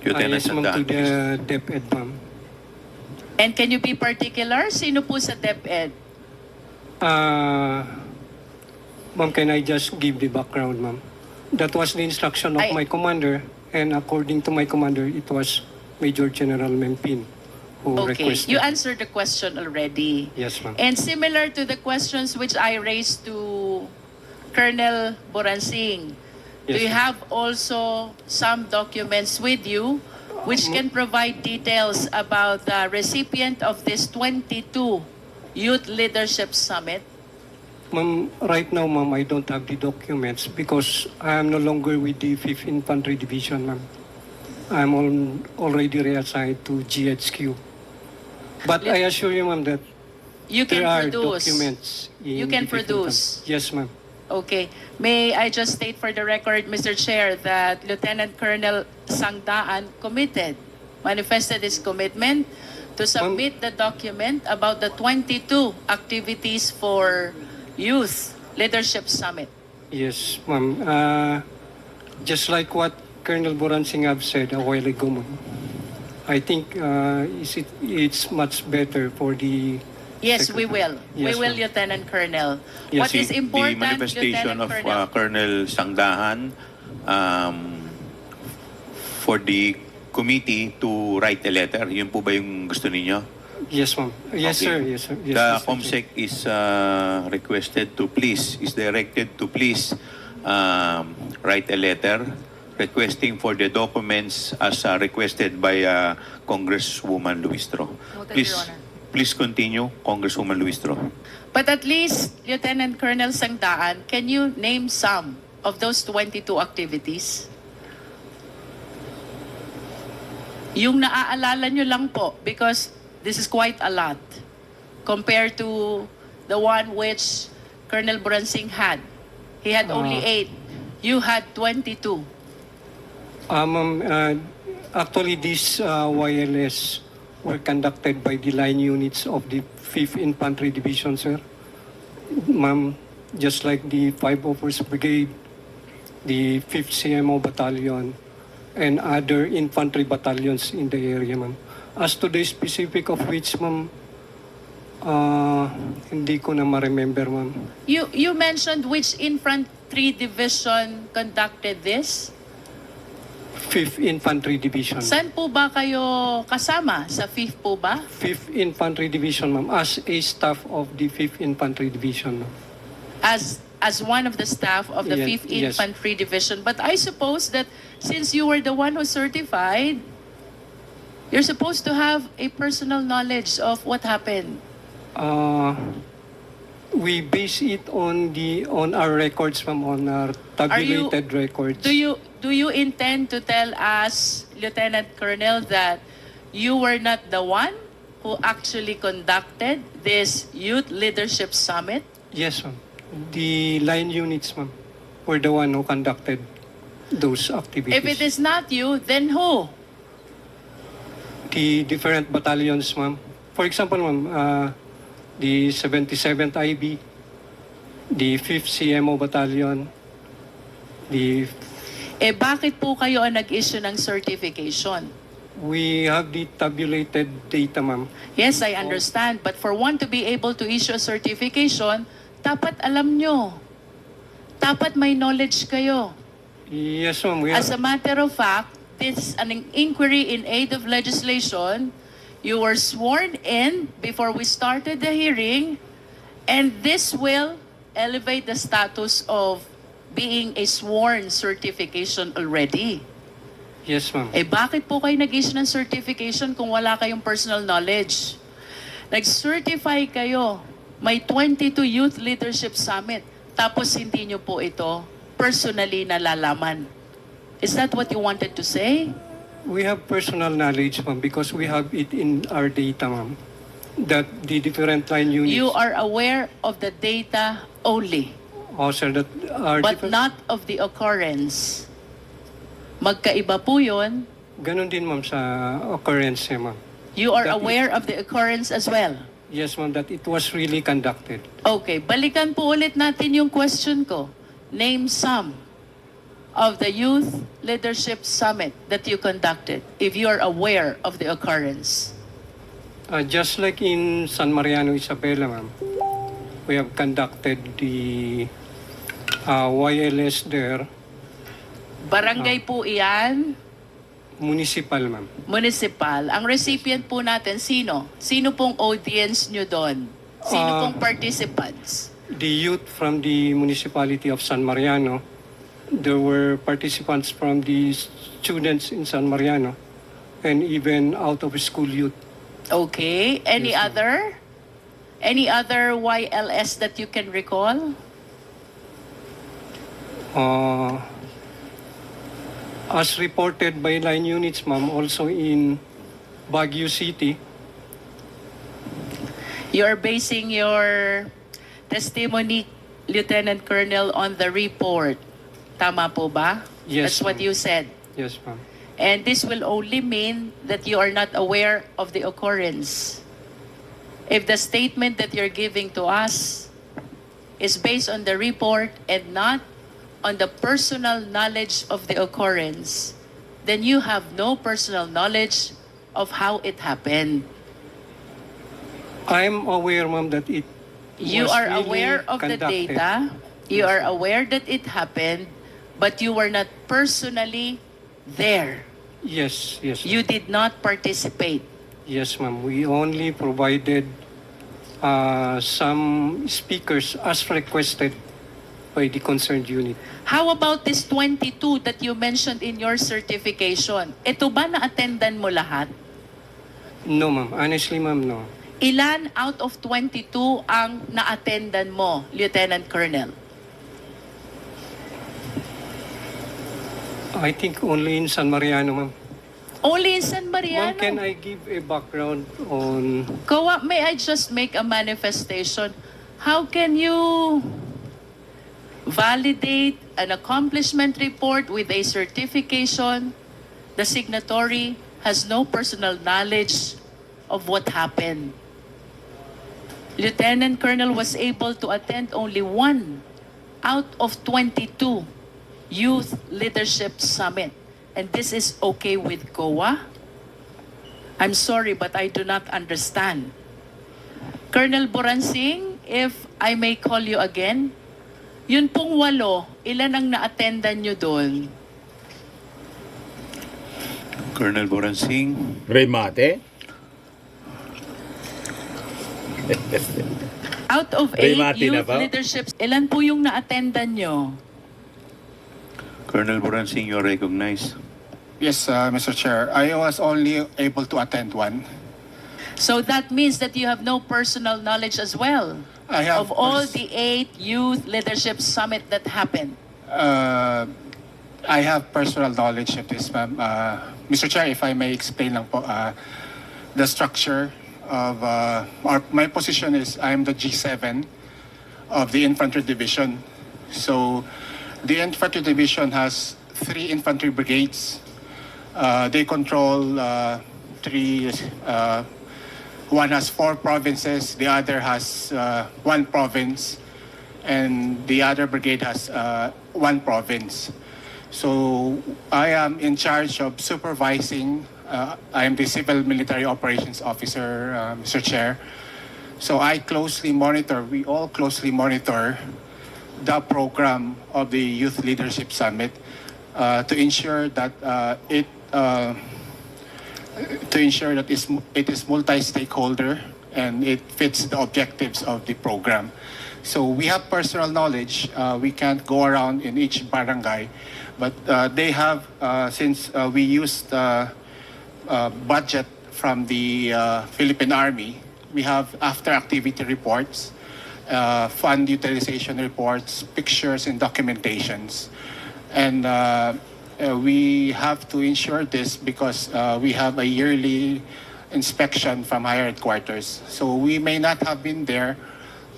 Lieutenant Yes, ma'am, to Sandaan, the please. DepEd, ma'am. And can you be particular? Sino po sa DepEd? Ma'am, can I just give the background, ma'am? That was the instruction of I- my commander, and according to my commander, it was Major General Mempin who Okay, requested. you answered the question already. Yes, ma'am. And similar to the questions which I raised to Colonel Buransing, do Yes, you ma'am. have also some documents with you which can provide details about the recipient of this 22 Youth Leadership Summit? Ma'am, right now, ma'am, I don't have the documents because I am no longer with the 5th Infantry Division, ma'am. I'm already reassigned to GHQ. But I assure you, ma'am, that You can there are produce. documents. You in can the 5th produce. Infantry. Yes, ma'am. Okay. May I just state for the record, Mr. Chair, that Lieutenant Colonel Sangdaan manifested his commitment to submit the document about the 22 activities for Youth Leadership Summit. Yes, ma'am. Just like what Colonel Buransing have said a while ago, ma'am. I think it's much better for the Yes, we will. Yes, We will, ma'am. Lieutenant Colonel. Yes, What is The important, manifestation Lieutenant of Colonel? Colonel Sangdahan for the committee to write a letter. Yun po ba yung gusto ninyo? Yes, ma'am. Yes, Okay. sir. Yes, sir. Yes, The Mr. Chair. COMSEC is directed to please write a letter requesting for the documents as requested by Congresswoman Luistro. Noted, Please, Your Honor. please continue, Congresswoman Luistro. But at least, Lieutenant Colonel Sangdaan, can you name some of those 22 activities? Yung naaalala nyo lang po, because this is quite a lot compared to the one which Colonel Bransing had. He had only 8. You had 22. Ma'am, actually, these YLS were conducted by the line units of the 5th Infantry Division, sir. Ma'am, just like the 501st Brigade, the 5th CMO Battalion, and other infantry battalions in the area, ma'am. As to the specific of which, ma'am, hindi ko na ma-remember, ma'am. You mentioned which infantry division conducted this? 5th Infantry Division. Saan po ba kayo kasama? Sa 5th po ba? 5th Infantry Division, ma'am, as a staff of the 5th Infantry Division, ma'am. As one of the staff of the 5th Yes. Infantry Division. But I suppose that since you were the one who certified, you're supposed to have a personal knowledge of what happened. We base it on our records, ma'am, on our tabulated records. Do you intend to tell us, Lieutenant Colonel, that you were not the one who actually conducted this Youth Leadership Summit? Yes, ma'am. The line units, ma'am, were the one who conducted those activities. If it is not you, then who? The different battalions, ma'am. For example, ma'am, the 77th IB, the 5th CMO Battalion, the Bakit po kayo ang nag-issue ng certification? we have the tabulated data, ma'am. Yes, I understand. But for one to be able to issue a certification, dapat alam nyo. Dapat may knowledge kayo. Yes, ma'am. As a matter of fact, this an inquiry in aid of legislation. You were sworn in before we started the hearing, and this will elevate the status of being a sworn certification already. Yes, ma'am. Bakit po kayo nag-issue ng certification kung wala kayong personal knowledge? Nag-certify kayo, may 22 Youth Leadership Summit, tapos hindi nyo po ito personally nalalaman. Is that what you wanted to say? We have personal knowledge, ma'am, because we have it in our data, ma'am, that the different line units... You are aware of the data only, Oh, sir, that are but different... not of the occurrence. Magkaiba po yun. Ganon din, ma'am, sa occurrence, ma'am. You are That aware of the occurrence as well. Yes, ma'am, that it was really conducted. Okay, balikan po ulit natin yung question ko. Name some of the Youth Leadership Summit that you conducted, if you are aware of the occurrence. Just like in San Mariano, Isabela, ma'am, we have conducted the YLS there, Barangay po iyan, municipal, ma'am. municipal. Ang recipient po natin, sino? Sino pong audience nyo doon? Sino pong participants? The youth from the municipality of San Mariano, there were participants from the students in San Mariano, and even out of school youth. Okay. Any Yes, ma'am. other? Any other YLS that you can recall? As reported by line units, ma'am, also in Baguio City, You're basing your testimony, Lieutenant Colonel, on the report. Tama po ba? Yes, That's what ma'am. you said. yes, ma'am. And this will only mean that you are not aware of the occurrence. If the statement that you're giving to us is based on the report and not on the personal knowledge of the occurrence, then you have no personal knowledge of how it happened. I'm aware, ma'am, that it You was are really aware of the conducted. data, you are aware that it happened, but you were not personally there. Yes, yes, You did not participate. yes, ma'am. We only provided some speakers as requested by the concerned unit. How about this 22 that you mentioned in your certification? Ito ba na-attendan mo lahat? No, ma'am. Honestly, ma'am, no. Ilan out of 22 ang na-attendan mo, Lieutenant Colonel? I think only in San Mariano, ma'am. Only in San Ma'am, Mariano. can I give a background on... Kowa, may I just make a manifestation? How can you validate an accomplishment report with a certification? The signatory has no personal knowledge of what happened. Lieutenant Colonel was able to attend only 1 out of 22 Youth Leadership Summit. And this is okay with COA? I'm sorry, but I do not understand. Colonel Boransing, if I may call you again, yun pong 8, ilan ang na-attendan nyo doon? Colonel Boransing. Remate? Out of 8 Remate na youth ba? leaderships, ilan po yung na-attendan nyo? Colonel Boransing, you are recognized. Yes, Mr. Chair. I was only able to attend one. So that means that you have no personal knowledge as well I have of all the 8 youth leadership summit that happened. I have personal knowledge of this, ma'am. Mr. Chair, if I may explain lang po, the structure of my position is I'm the G7 of the Infantry Division. So the Infantry Division has 3 infantry brigades. They control 3, one has 4 provinces, the other has 1 province, and the other brigade has 1 province. So I am in charge of supervising. I am the Civil Military Operations Officer, Mr. Chair. So I closely monitor, we all closely monitor the program of the Youth Leadership Summit to ensure that it is multi-stakeholder and it fits the objectives of the program. So we have personal knowledge. We can't go around in each barangay, but they have, since we used budget from the Philippine Army, we have after-activity reports, fund utilization reports, pictures, and documentations. And we have to ensure this because we have a yearly inspection from higher headquarters. So we may not have been there,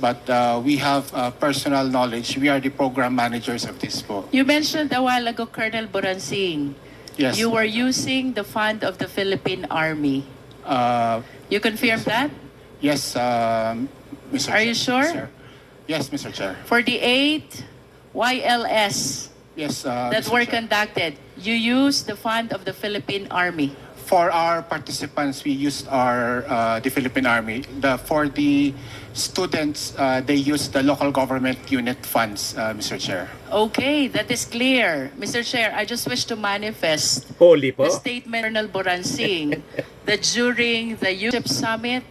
but we have personal knowledge. We are the program managers of this po. You mentioned a while ago, Colonel Boransing, Yes. you were using the fund of the Philippine Army. Uh, You confirm that? yes, Mr. Are you sure? Chair. Yes, Mr. Chair. For the 8 YLS Yes, that Mr. were Chair. conducted, you used the fund of the Philippine Army. For our participants, we used the Philippine Army. For the students, they used the local government unit funds, Mr. Chair. Okay, that is clear. Mr. Chair, I just wish to manifest Holy po? the statement of Colonel Boransing that during the Youth Summit,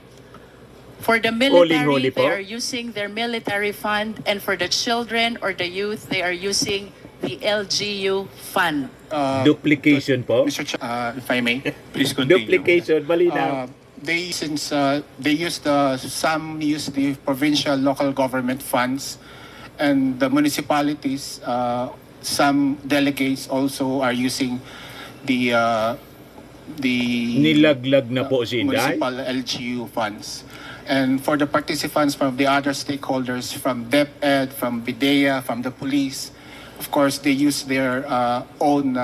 for the military, Holy po? they are using their military fund, and for the children or the youth, they are using the LGU fund. Duplication po? Mr. Chair, if I may. Please continue. Duplication, malinaw. Some use the provincial local government funds and the municipalities, some delegates also are using the Nilaglag na po si Inday. municipal LGU funds. And for the participants from the other stakeholders, from DepEd, from BIDEA, from the police, of course, they use their own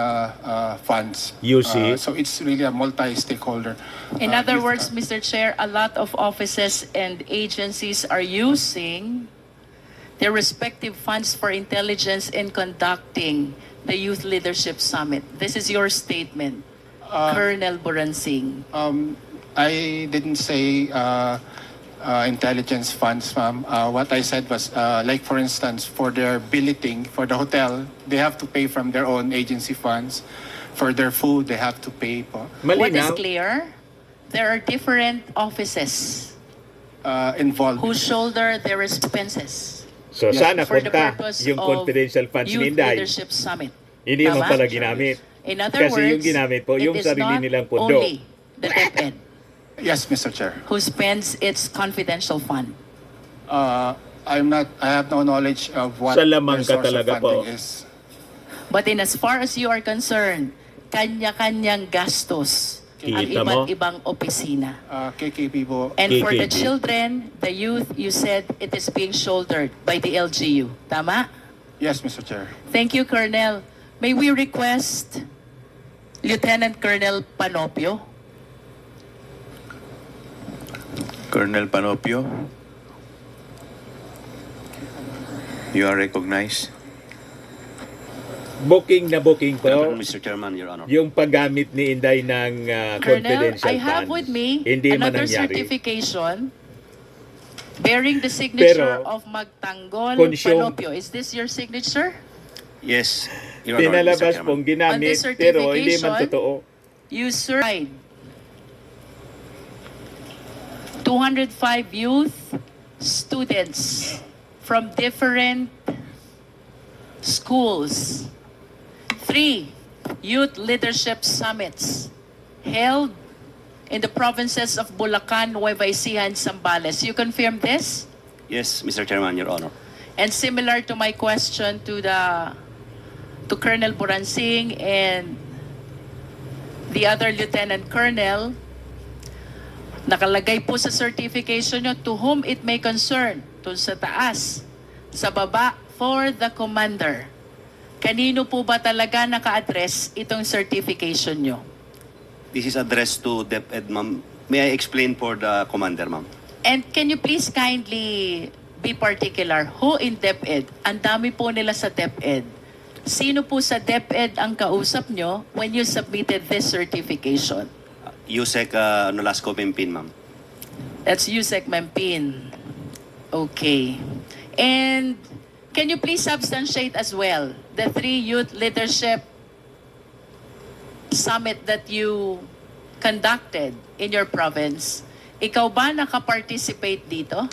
funds. You see? So it's really a multi-stakeholder. In other youth words, fund. Mr. Chair, a lot of offices and agencies are using their respective funds for intelligence in conducting the Youth Leadership Summit. This is your statement, Colonel Boransing. I didn't say intelligence funds, ma'am. What I said was, like for instance, for their billeting for the hotel, they have to pay from their own agency funds. For their food, they have to pay po. What is Malinaw. clear, there are different offices Involved. who shoulder their expenses So sana for the punta purpose yung of confidential funds ni Youth Inday. Leadership Summit. Hindi naman Tama? pala ginamit. In other Kasi words, yung ginamit po, it yung is sarili not nilang pondo. only the DepEd Yes, Mr. Chair. who spends its confidential fund. I have no knowledge of what Sa lamang their ka source of talaga po. funding is. But in as far as you are concerned, kanya-kanyang gastos ang Kita iba't mo? ibang opisina. KKP po. And for the KKP. children, the youth, you said it is being shouldered by the LGU. Tama? Yes, Mr. Chair. Thank you, Colonel. May we request Lieutenant Colonel Panopio? Colonel Panopio, you are recognized. Booking na booking po. Mr. Chairman, Your Honor. Yung paggamit ni Inday ng Colonel, confidential I have funds. with me Hindi man another nangyari. certification bearing the signature Pero, of Magtanggol Consyong- Panopio. Is this your signature? Yes, Your Honor, Mr. Pinalabas Chairman. pong On ginamit, this pero hindi man certification, totoo. You certified 205 youth students from different schools. 3 youth leadership summits held in the provinces of Bulacan, Nueva Ecija, and Zambales. You confirm this? Yes, Mr. Chairman, Your Honor. And similar to my question to Colonel Buransing and the other Lieutenant Colonel, nakalagay po sa certification nyo to whom it may concern, to sa taas, sa baba, for the commander. Kanino po ba talaga naka-address itong certification nyo? This is addressed to DepEd, ma'am. May I explain for the commander, ma'am? And can you please kindly be particular, who in DepEd? Ang dami po nila sa DepEd. Sino po sa DepEd ang kausap nyo when you submitted this certification? Yusek Nolasco Pimpin, ma'am. That's Yusek Mempin. Okay. And can you please substantiate as well the 3 youth leadership summit that you conducted in your province? Ikaw ba nakaparticipate dito?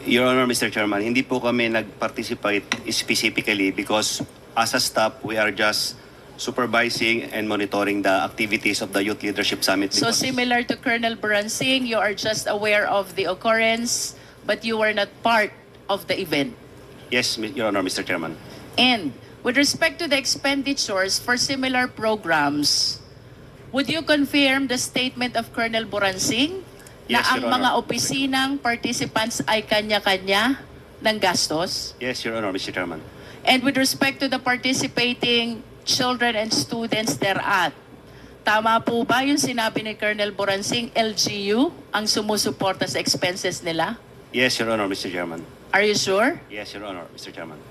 Your Honor, Mr. Chairman, hindi po kami nag-participate specifically because as a staff, we are just supervising and monitoring the activities of the Youth Leadership Summit. So because- similar to Colonel Buransing, you are just aware of the occurrence, but you were not part of the event. Yes, Your Honor, Mr. Chairman. And with respect to the expenditures for similar programs, would you confirm the statement of Colonel Buransing na Yes, ang Your mga Honor. opisinang participants ay kanya-kanya ng gastos? Yes, Your Honor, Mr. Chairman. And with respect to the participating children and students thereat, tama po ba yung sinabi ni Colonel Buransing, LGU ang sumusuporta sa expenses nila? Yes, Your Honor, Mr. Chairman. Are you sure? Yes, Your Honor, Mr. Chairman.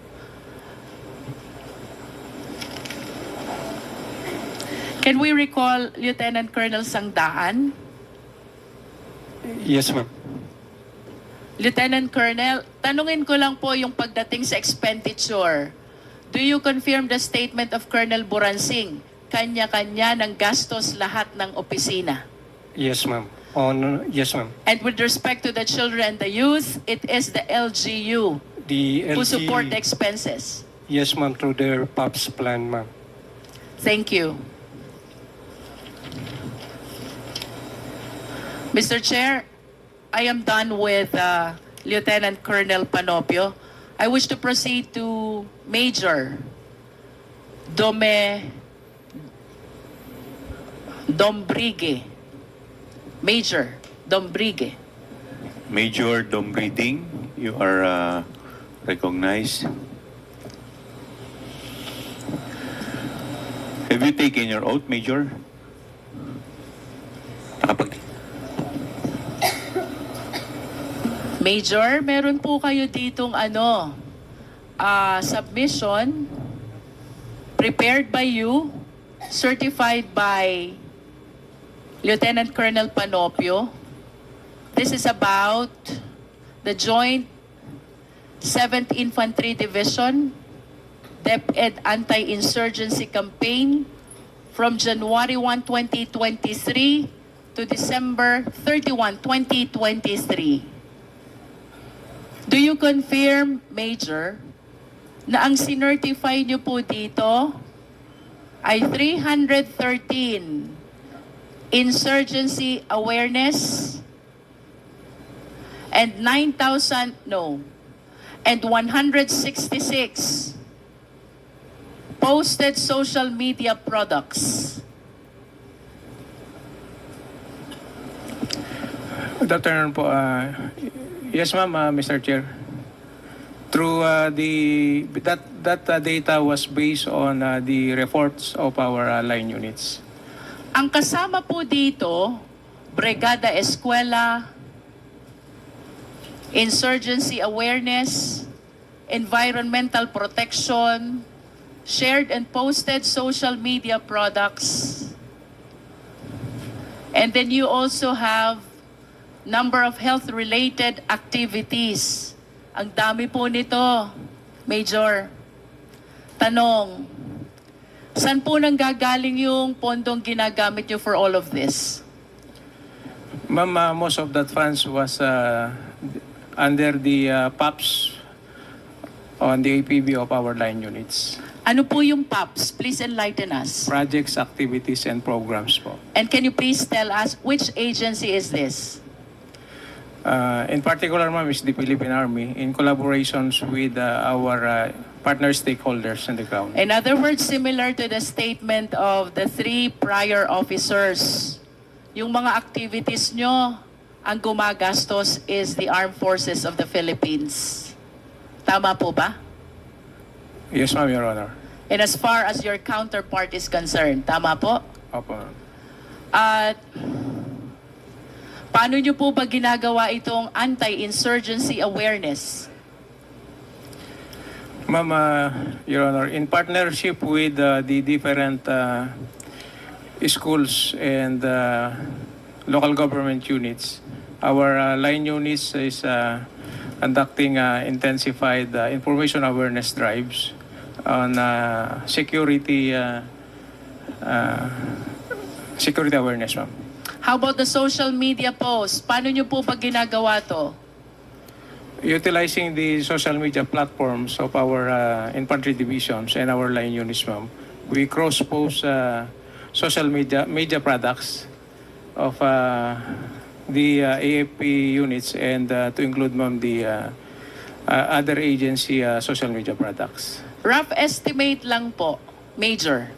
Can we recall Lieutenant Colonel Sangdaan? Yes, ma'am. Lieutenant Colonel, tanungin ko lang po yung pagdating sa expenditure. Do you confirm the statement of Colonel Buransing? Kanya-kanya ng gastos lahat ng opisina. Yes, ma'am. Yes, ma'am. And with respect to the children and the youth, it is the LGU The who LG, support the expenses. yes, ma'am, through their POPs plan, ma'am. Thank you. Mr. Chair, I am done with Lieutenant Colonel Panopio. I wish to proceed to Major Dombrigue. Major Dombrigue. Major Dombriding, you are recognized. Have you taken your oath, Major? Major, meron po kayo ditong submission prepared by you, certified by Lieutenant Colonel Panopio, This is about the Joint 7th Infantry Division DepEd Anti-Insurgency Campaign from January 1, 2023 to December 31, 2023. Do you confirm, Major, na ang sinertify niyo po dito ay 313 insurgency awareness and 166 posted social media products? Good afternoon po. Yes, ma'am, Mr. Chair. Through that data was based on the reports of our line units. Ang kasama po dito, Brigada Eskwela, insurgency awareness, environmental protection, shared and posted social media products. And then you also have number of health-related activities. Ang dami po nito, Major. Tanong, saan po nang gagaling yung pondong ginagamit nyo for all of this? Ma'am, most of that funds was under the PAPs on the APB of our line units. Ano po yung PAPS? Please enlighten us. Projects, activities, and programs po. And can you please tell us which agency is this? In particular, ma'am, is the Philippine Army in collaborations with our partner stakeholders on the ground. In other words, similar to the statement of the 3 prior officers, yung mga activities nyo, ang gumagastos is the Armed Forces of the Philippines. Tama po ba? Yes, ma'am, Your Honor. And as far as your counterpart is concerned, tama po? Opo, ma'am. At paano nyo po ba ginagawa itong anti-insurgency awareness? Ma'am, Your Honor, in partnership with the different schools and local government units, our line units is conducting intensified information awareness drives on security awareness, ma'am. How about the social media posts? Paano nyo po ba ginagawa to? Utilizing the social media platforms of our infantry divisions and our line units, ma'am, we cross-post social media products of the AFP units and to include, ma'am, the other agency social media products. Rough estimate lang po, Major.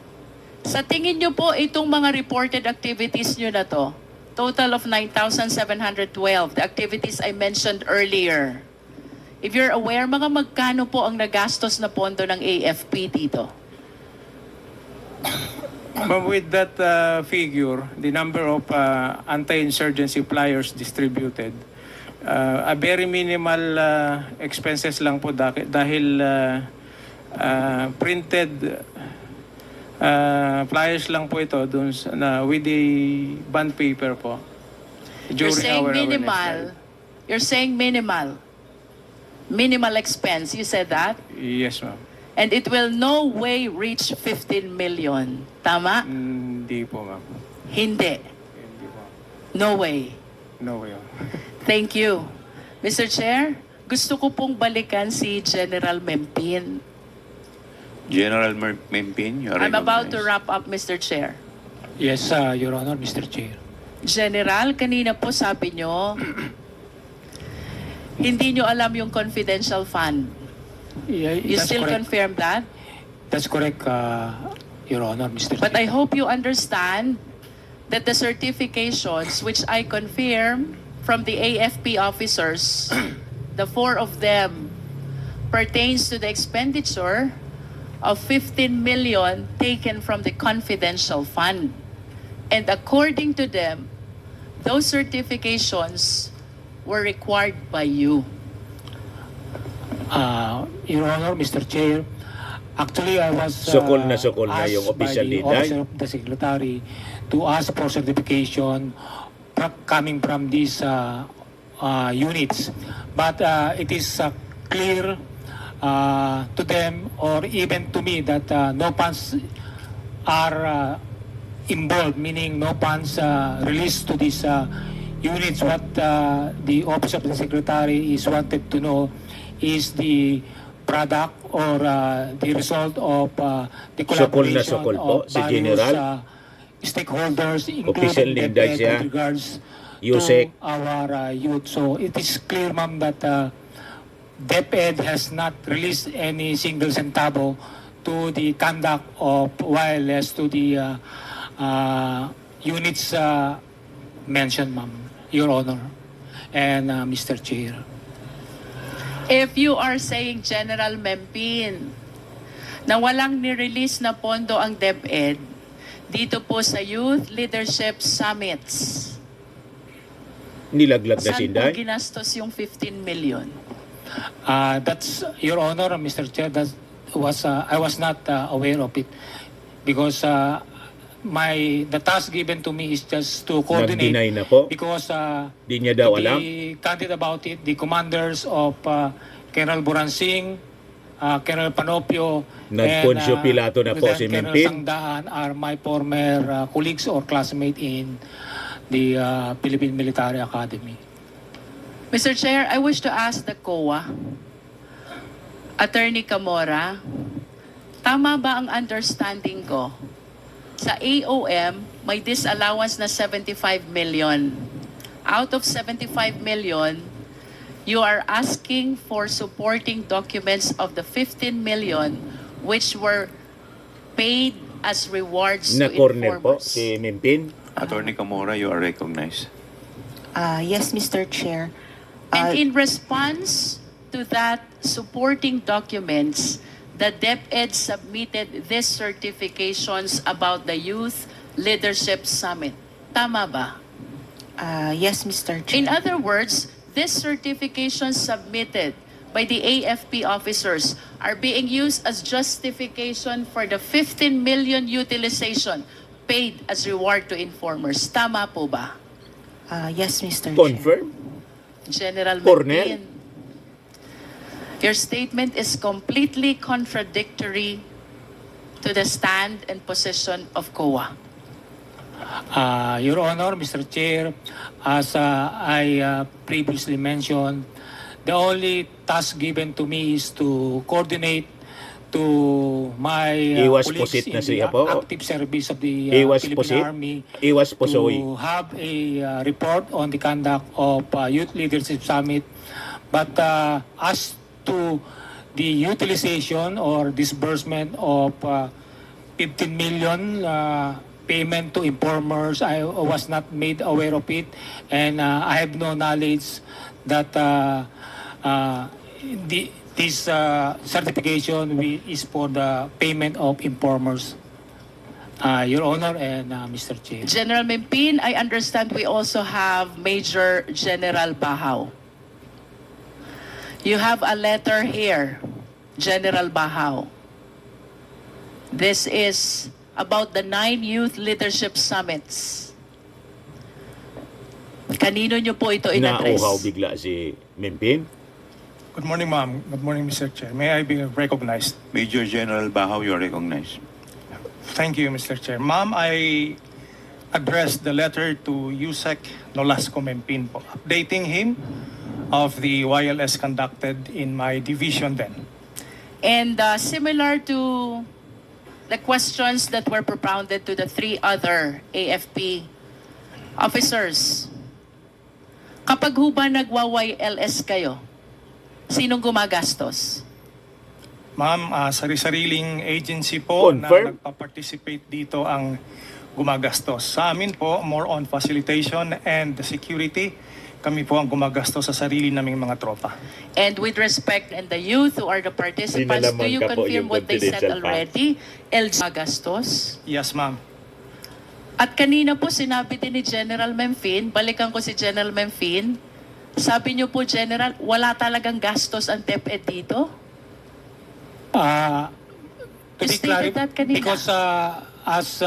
Sa tingin nyo po itong mga reported activities nyo na to, total of 9,712, the activities I mentioned earlier. If you're aware, mga magkano po ang nagastos na pondo ng AFP dito? Ma'am, with that figure, the number of anti-insurgency flyers distributed, a very minimal expenses lang po dahil printed flyers lang po ito dun with the bond paper po. You're saying our awareness minimal. drive. You're saying minimal. Minimal expense. You said that? Yes, ma'am. And it will no way reach 15 million. Tama? Hindi po, ma'am. Hindi. Hindi po. No way. No way. Thank you. Mr. Chair, gusto ko pong balikan si General Mempin. General Mempin, you are I'm about to recognized. wrap up, Mr. Chair. Yes, Your Honor, Mr. Chair. General, kanina po sabi nyo, hindi nyo alam yung confidential fund. Yeah, You that's still correct. confirm that? That's correct, Your Honor, Mr. But Chair. I hope you understand that the certifications which I confirm from the AFP officers, the 4 of them, pertains to the expenditure of 15 million taken from the confidential fund. And according to them, those certifications were required by you. Your Honor, Mr. Chair, actually I was Sukol na yung asked official by the leader. officer of the Secretary to ask for certification coming from these units. But it is clear to them or even to me that no funds are involved, meaning no funds released to these units. What the Office of the Secretary is wanted to know is the product or the result of the collaboration Nasukol po, of si various General. Stakeholders, Official including Inday DepEd siya. with regards Yusek. to our youth. So it is clear, ma'am, that DepEd has not released any single centavo to the conduct of wireless to the units mentioned, ma'am, Your Honor, and Mr. Chair. If you are saying, General Mempin, na walang nirelease na pondo ang DepEd dito po sa Youth Leadership Summits, Nilaglag na si saan po Inday. ginastos yung 15 million? That's Your Honor, Mr. Chair. That was I was not aware of it because the task given to me is just to coordinate. Nag-deny na po. Because Di niya daw to alam. be candid about it, the commanders of Colonel Buransing, Colonel Panopio, Nag-Poncio Pilato na po Lieutenant si Colonel Mempin. Sangdaan are my former colleagues or classmates in the Philippine Military Academy. Mr. Chair, I wish to ask the COA, Attorney Camora, tama ba ang understanding ko? Sa AOM, may disallowance na 75 million. Out of 75 million, you are asking for supporting documents of the 15 million which were paid as rewards Na to corner po informers. si Mempin. Attorney Camora, you are recognized. Yes, Mr. Chair. And in response to that supporting documents, the DepEd submitted these certifications about the Youth Leadership Summit. Tama ba? Yes, Mr. Chair. In other words, these certifications submitted by the AFP officers are being used as justification for the 15 million utilization paid as reward to informers. Tama po ba? Yes, Mr. Chair. Confirm. General Cornel? Mempin, your statement is completely contradictory to the stand and position of COA. Your Honor, Mr. Chair, as I previously mentioned, the only task given to me is to coordinate to my Iwas colleagues pusit in na the siya po. active service of the Iwas Philippine pusit. Army Iwas pusoy. to have a report on the conduct of Youth Leadership Summit. But as to the utilization or disbursement of 15 million payment to informers, I was not made aware of it, and I have no knowledge that this certification is for the payment of informers. Your Honor and Mr. Chair. General Mempin, I understand we also have Major General Bahaw. You have a letter here, General Bahaw. This is about the 9 Youth Leadership Summits. Kanino nyo po ito in-address? Nauhaw bigla si Mempin. Good morning, ma'am. Good morning, Mr. Chair. May I be recognized? Major General Bahaw, you are recognized. Thank you, Mr. Chair. Ma'am, I addressed the letter to Yusek Nolasco Mempin po, updating him of the YLS conducted in my division then. And similar to the questions that were propounded to the 3 other AFP officers, kapag ho ba nagwa-YLS kayo, sinong gumagastos? Ma'am, sari-sariling agency po Confirm. na nagpa-participate dito ang gumagastos. Sa amin po, more on facilitation and security, kami po ang gumagastos sa sarili naming mga tropa. And with respect and the youth who are the participants, do Sinalaman you ka po confirm yung what they said confidential already? Gumagastos? Yes, ma'am. At kanina po sinabi din ni General Mempin, balikan ko si General Mempin, sabi niyo po, General, wala talagang gastos ang DepEd dito? To You be stated that kanina. because as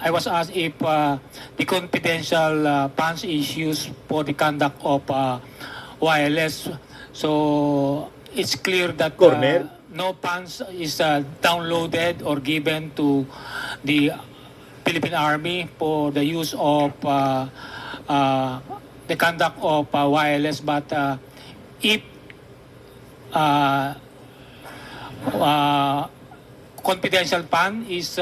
I was asked if the confidential funds is used for the conduct of wireless. So it's clear that Corner? no funds is downloaded or given to the Philippine Army for the use of the conduct of wireless. But if confidential fund is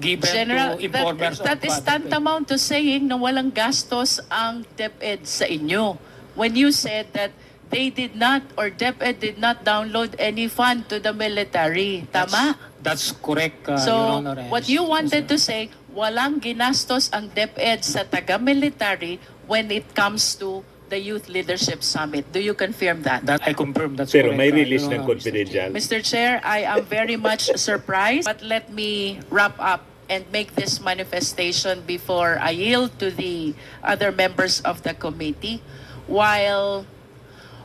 given General, to informers that is DepEd. tantamount to saying na walang gastos ang DepEd sa inyo. When you said that they did not or DepEd did not download any fund to the military. Tama? That's correct, Your So, Honor. what you wanted to say, walang ginastos ang DepEd sa taga-military when it comes to the Youth Leadership Summit. Do you confirm that? That I confirm that's Pero correct. may release Your ng Honor, confidential. Mr. Chair, I am very much surprised, but let me wrap up and make this manifestation before I yield to the other members of the committee. While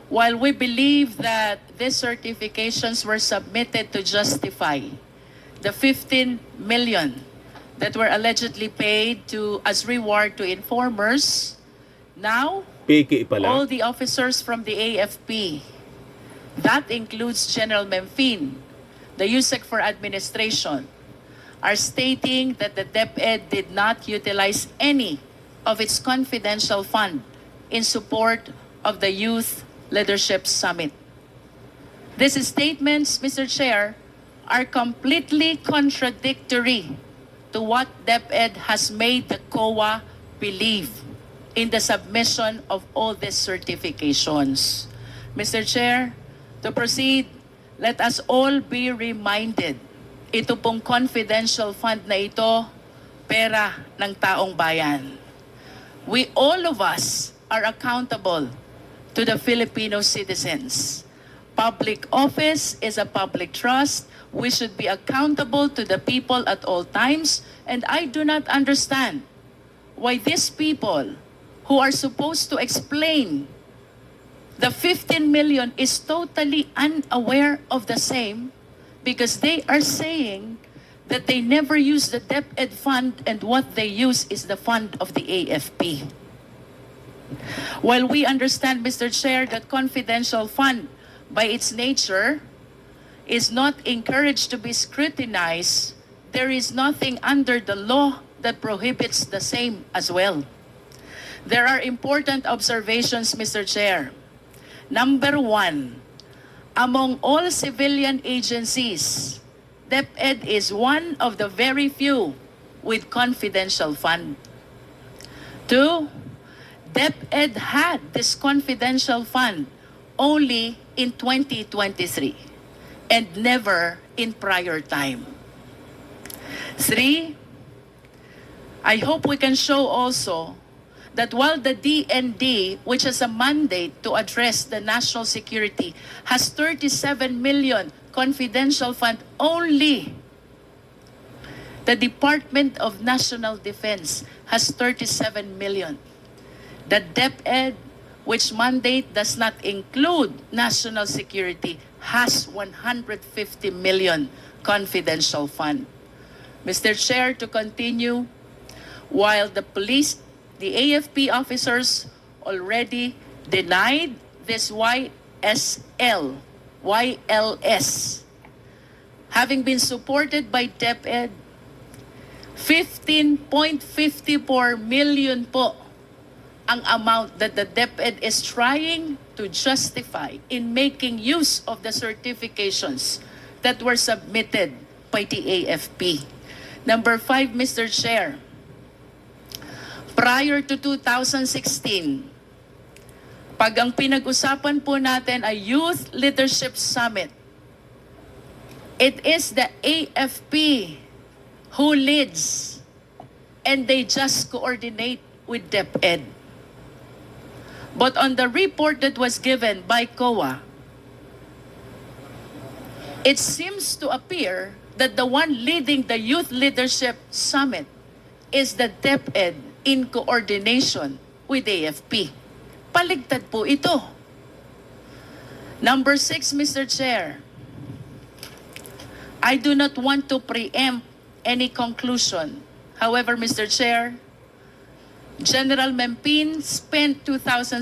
we believe that these certifications were submitted to justify the 15 million that were allegedly paid as reward to informers, now Piki pala. all the officers from the AFP, that includes General Memphine, the USEC for Administration, are stating that the DepEd did not utilize any of its confidential fund in support of the Youth Leadership Summit. These statements, Mr. Chair, are completely contradictory to what DepEd has made the COA believe in the submission of all these certifications. Mr. Chair, to proceed, let us all be reminded, ito pong confidential fund na ito, pera ng taong bayan. We, all of us, are accountable to the Filipino citizens. Public office is a public trust. We should be accountable to the people at all times. And I do not understand why these people who are supposed to explain the 15 million is totally unaware of the same, because they are saying that they never use the DepEd fund and what they use is the fund of the AFP. While we understand, Mr. Chair, that confidential fund by its nature is not encouraged to be scrutinized, there is nothing under the law that prohibits the same as well. There are important observations, Mr. Chair. Number one, among all civilian agencies, DepEd is one of the very few with confidential fund. Two, DepEd had this confidential fund only in 2023 and never in prior time. Three, I hope we can show also that while the DND, which has a mandate to address the national security, has 37 million confidential fund only, the Department of National Defense has 37 million. The DepEd, which mandate does not include national security, has 150 million confidential fund. Mr. Chair, to continue, while the police, the AFP officers already denied this YLS, having been supported by DepEd, 15.54 million po ang amount that the DepEd is trying to justify in making use of the certifications that were submitted by the AFP. Number 5, Mr. Chair, prior to 2016, pag ang pinag-usapan po natin ay Youth Leadership Summit, it is the AFP who leads and they just coordinate with DepEd. But on the report that was given by COA, it seems to appear that the one leading the Youth Leadership Summit is the DepEd in coordination with AFP. Paligtad po ito. Number 6, Mr. Chair, I do not want to preempt any conclusion. However, Mr. Chair, General Mempin spent 2017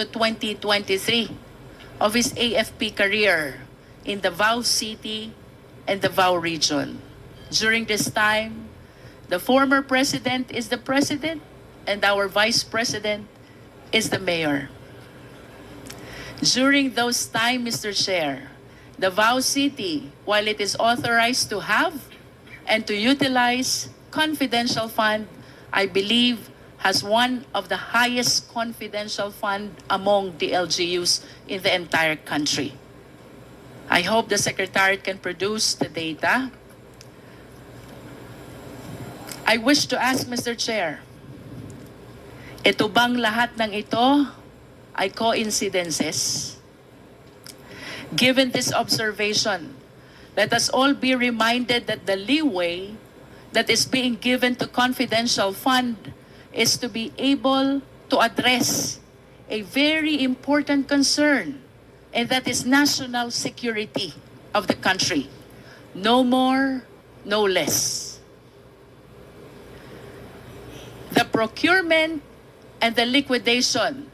to 2023 of his AFP career in Davao City and Davao region. During this time, the former president is the president and our vice president is the mayor. During those time, Mr. Chair, Davao City, while it is authorized to have and to utilize confidential fund, I believe has one of the highest confidential fund among the LGUs in the entire country. I hope the Secretariat can produce the data. I wish to ask Mr. Chair, ito bang lahat ng ito ay coincidences? Given this observation, let us all be reminded that the leeway that is being given to confidential fund is to be able to address a very important concern, and that is national security of the country. No more, no less. The procurement and the liquidation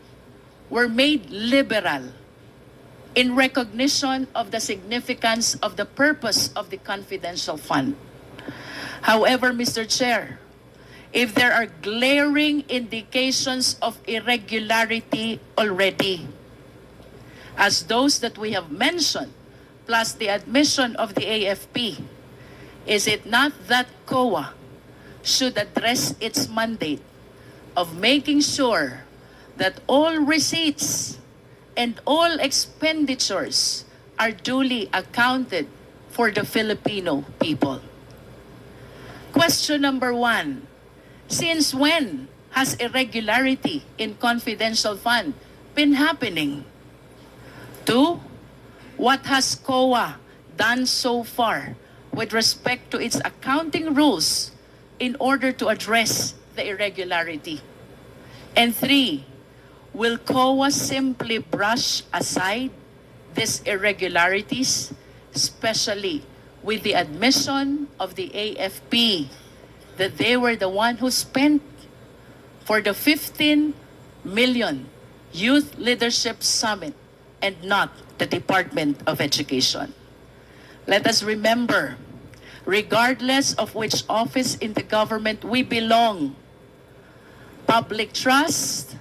were made liberal in recognition of the significance of the purpose of the confidential fund. However, Mr. Chair, if there are glaring indications of irregularity already, as those that we have mentioned, plus the admission of the AFP, is it not that COA should address its mandate of making sure that all receipts and all expenditures are duly accounted for the Filipino people? Question number 1. Since when has irregularity in confidential fund been happening? 2. What has COA done so far with respect to its accounting rules in order to address the irregularity? And 3. Will COA simply brush aside these irregularities, especially with the admission of the AFP that they were the one who spent for the 15 million Youth Leadership Summit and not the Department of Education? Let us remember, regardless of which office in the government we belong, public trust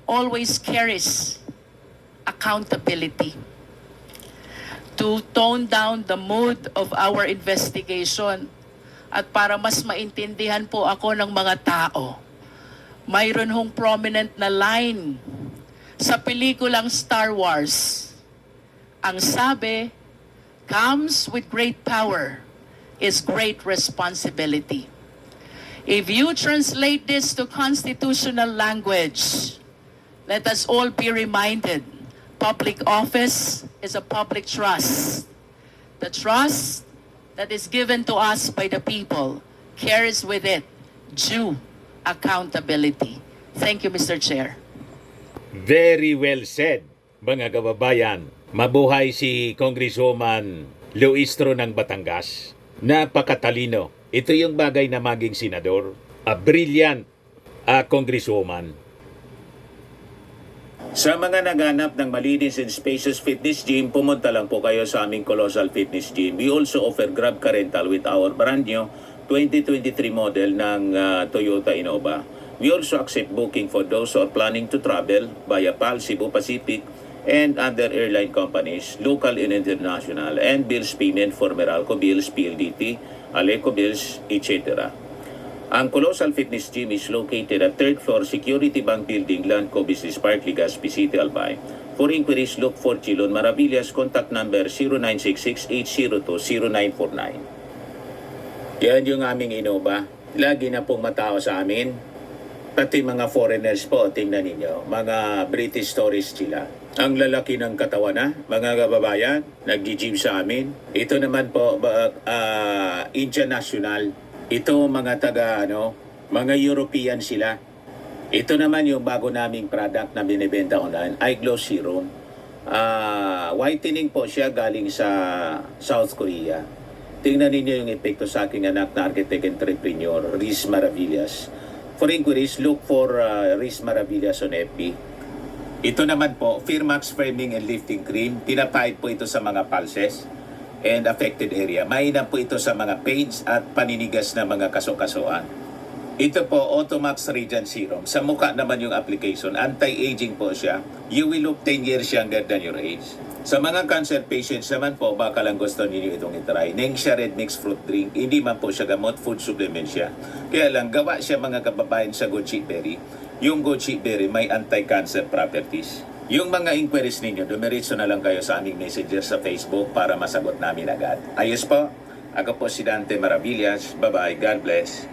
always carries accountability. To tone down the mood of our investigation, at para mas maintindihan po ako ng mga tao, mayroon hong prominent na line sa pelikulang Star Wars. Ang sabi, comes with great power is great responsibility. If you translate this to constitutional language, let us all be reminded, public office is a public trust. The trust that is given to us by the people carries with it due accountability. Thank you, Mr. Chair. Very well said, mga kababayan. Mabuhay si Congresswoman Luistro ng Batangas. Napakatalino. Ito yung bagay na maging senador. A brilliant congresswoman. Sa mga naghanap ng malinis and spacious fitness gym, pumunta lang po kayo sa aming Colossal Fitness Gym. We also offer Grab Car Rental with our brand new 2023 model ng Toyota Innova. We also accept booking for those who are planning to travel via PAL, Cebu Pacific, and other airline companies, local and international, and bills payment for Meralco Bills, PLDT, Aleco Bills, etc. Ang Colossal Fitness Gym is located at 3rd floor Security Bank Building, Landco Business Park, Legazpi City, Albay. For inquiries, look for Chilon Maravillas. Contact number 0966-802-0949. Yan yung aming Innova. Lagi na pong matao sa amin. Pati mga foreigners po, tingnan ninyo. Mga British tourists sila. Ang lalaki ng katawan na, mga kababayan, nag-gym sa amin. Ito naman po, Indian National. Ito mga mga European sila. Ito naman yung bago naming product na binibenta online, Eye Glow Serum. Whitening po siya galing sa South Korea. Tingnan ninyo yung epekto sa aking anak na architect entrepreneur, Riz Maravillas. For inquiries, look for Riz Maravillas on FB. Ito naman po, Firmax Framing and Lifting Cream. Pinapahid po ito sa mga pulses and affected area. Mainam po ito sa mga pains at paninigas na mga kaso-kasuan. Ito po, Automax Radiant Serum. Sa mukha naman yung application. Anti-aging po siya. You will look 10 years younger than your age. Sa mga cancer patients naman po, baka lang gusto ninyo itong itry. Nengxia Red Mixed Fruit Drink. Hindi man po siya gamot, food supplement siya. Kaya lang, gawa siya mga kababayan sa goji berry. Yung goji berry may anti-cancer properties. Yung mga inquiries ninyo, dumiretso na lang kayo sa aming messenger sa Facebook para masagot namin agad. Ayos po. Ako po si Dante Maravillas. Bye-bye. God bless.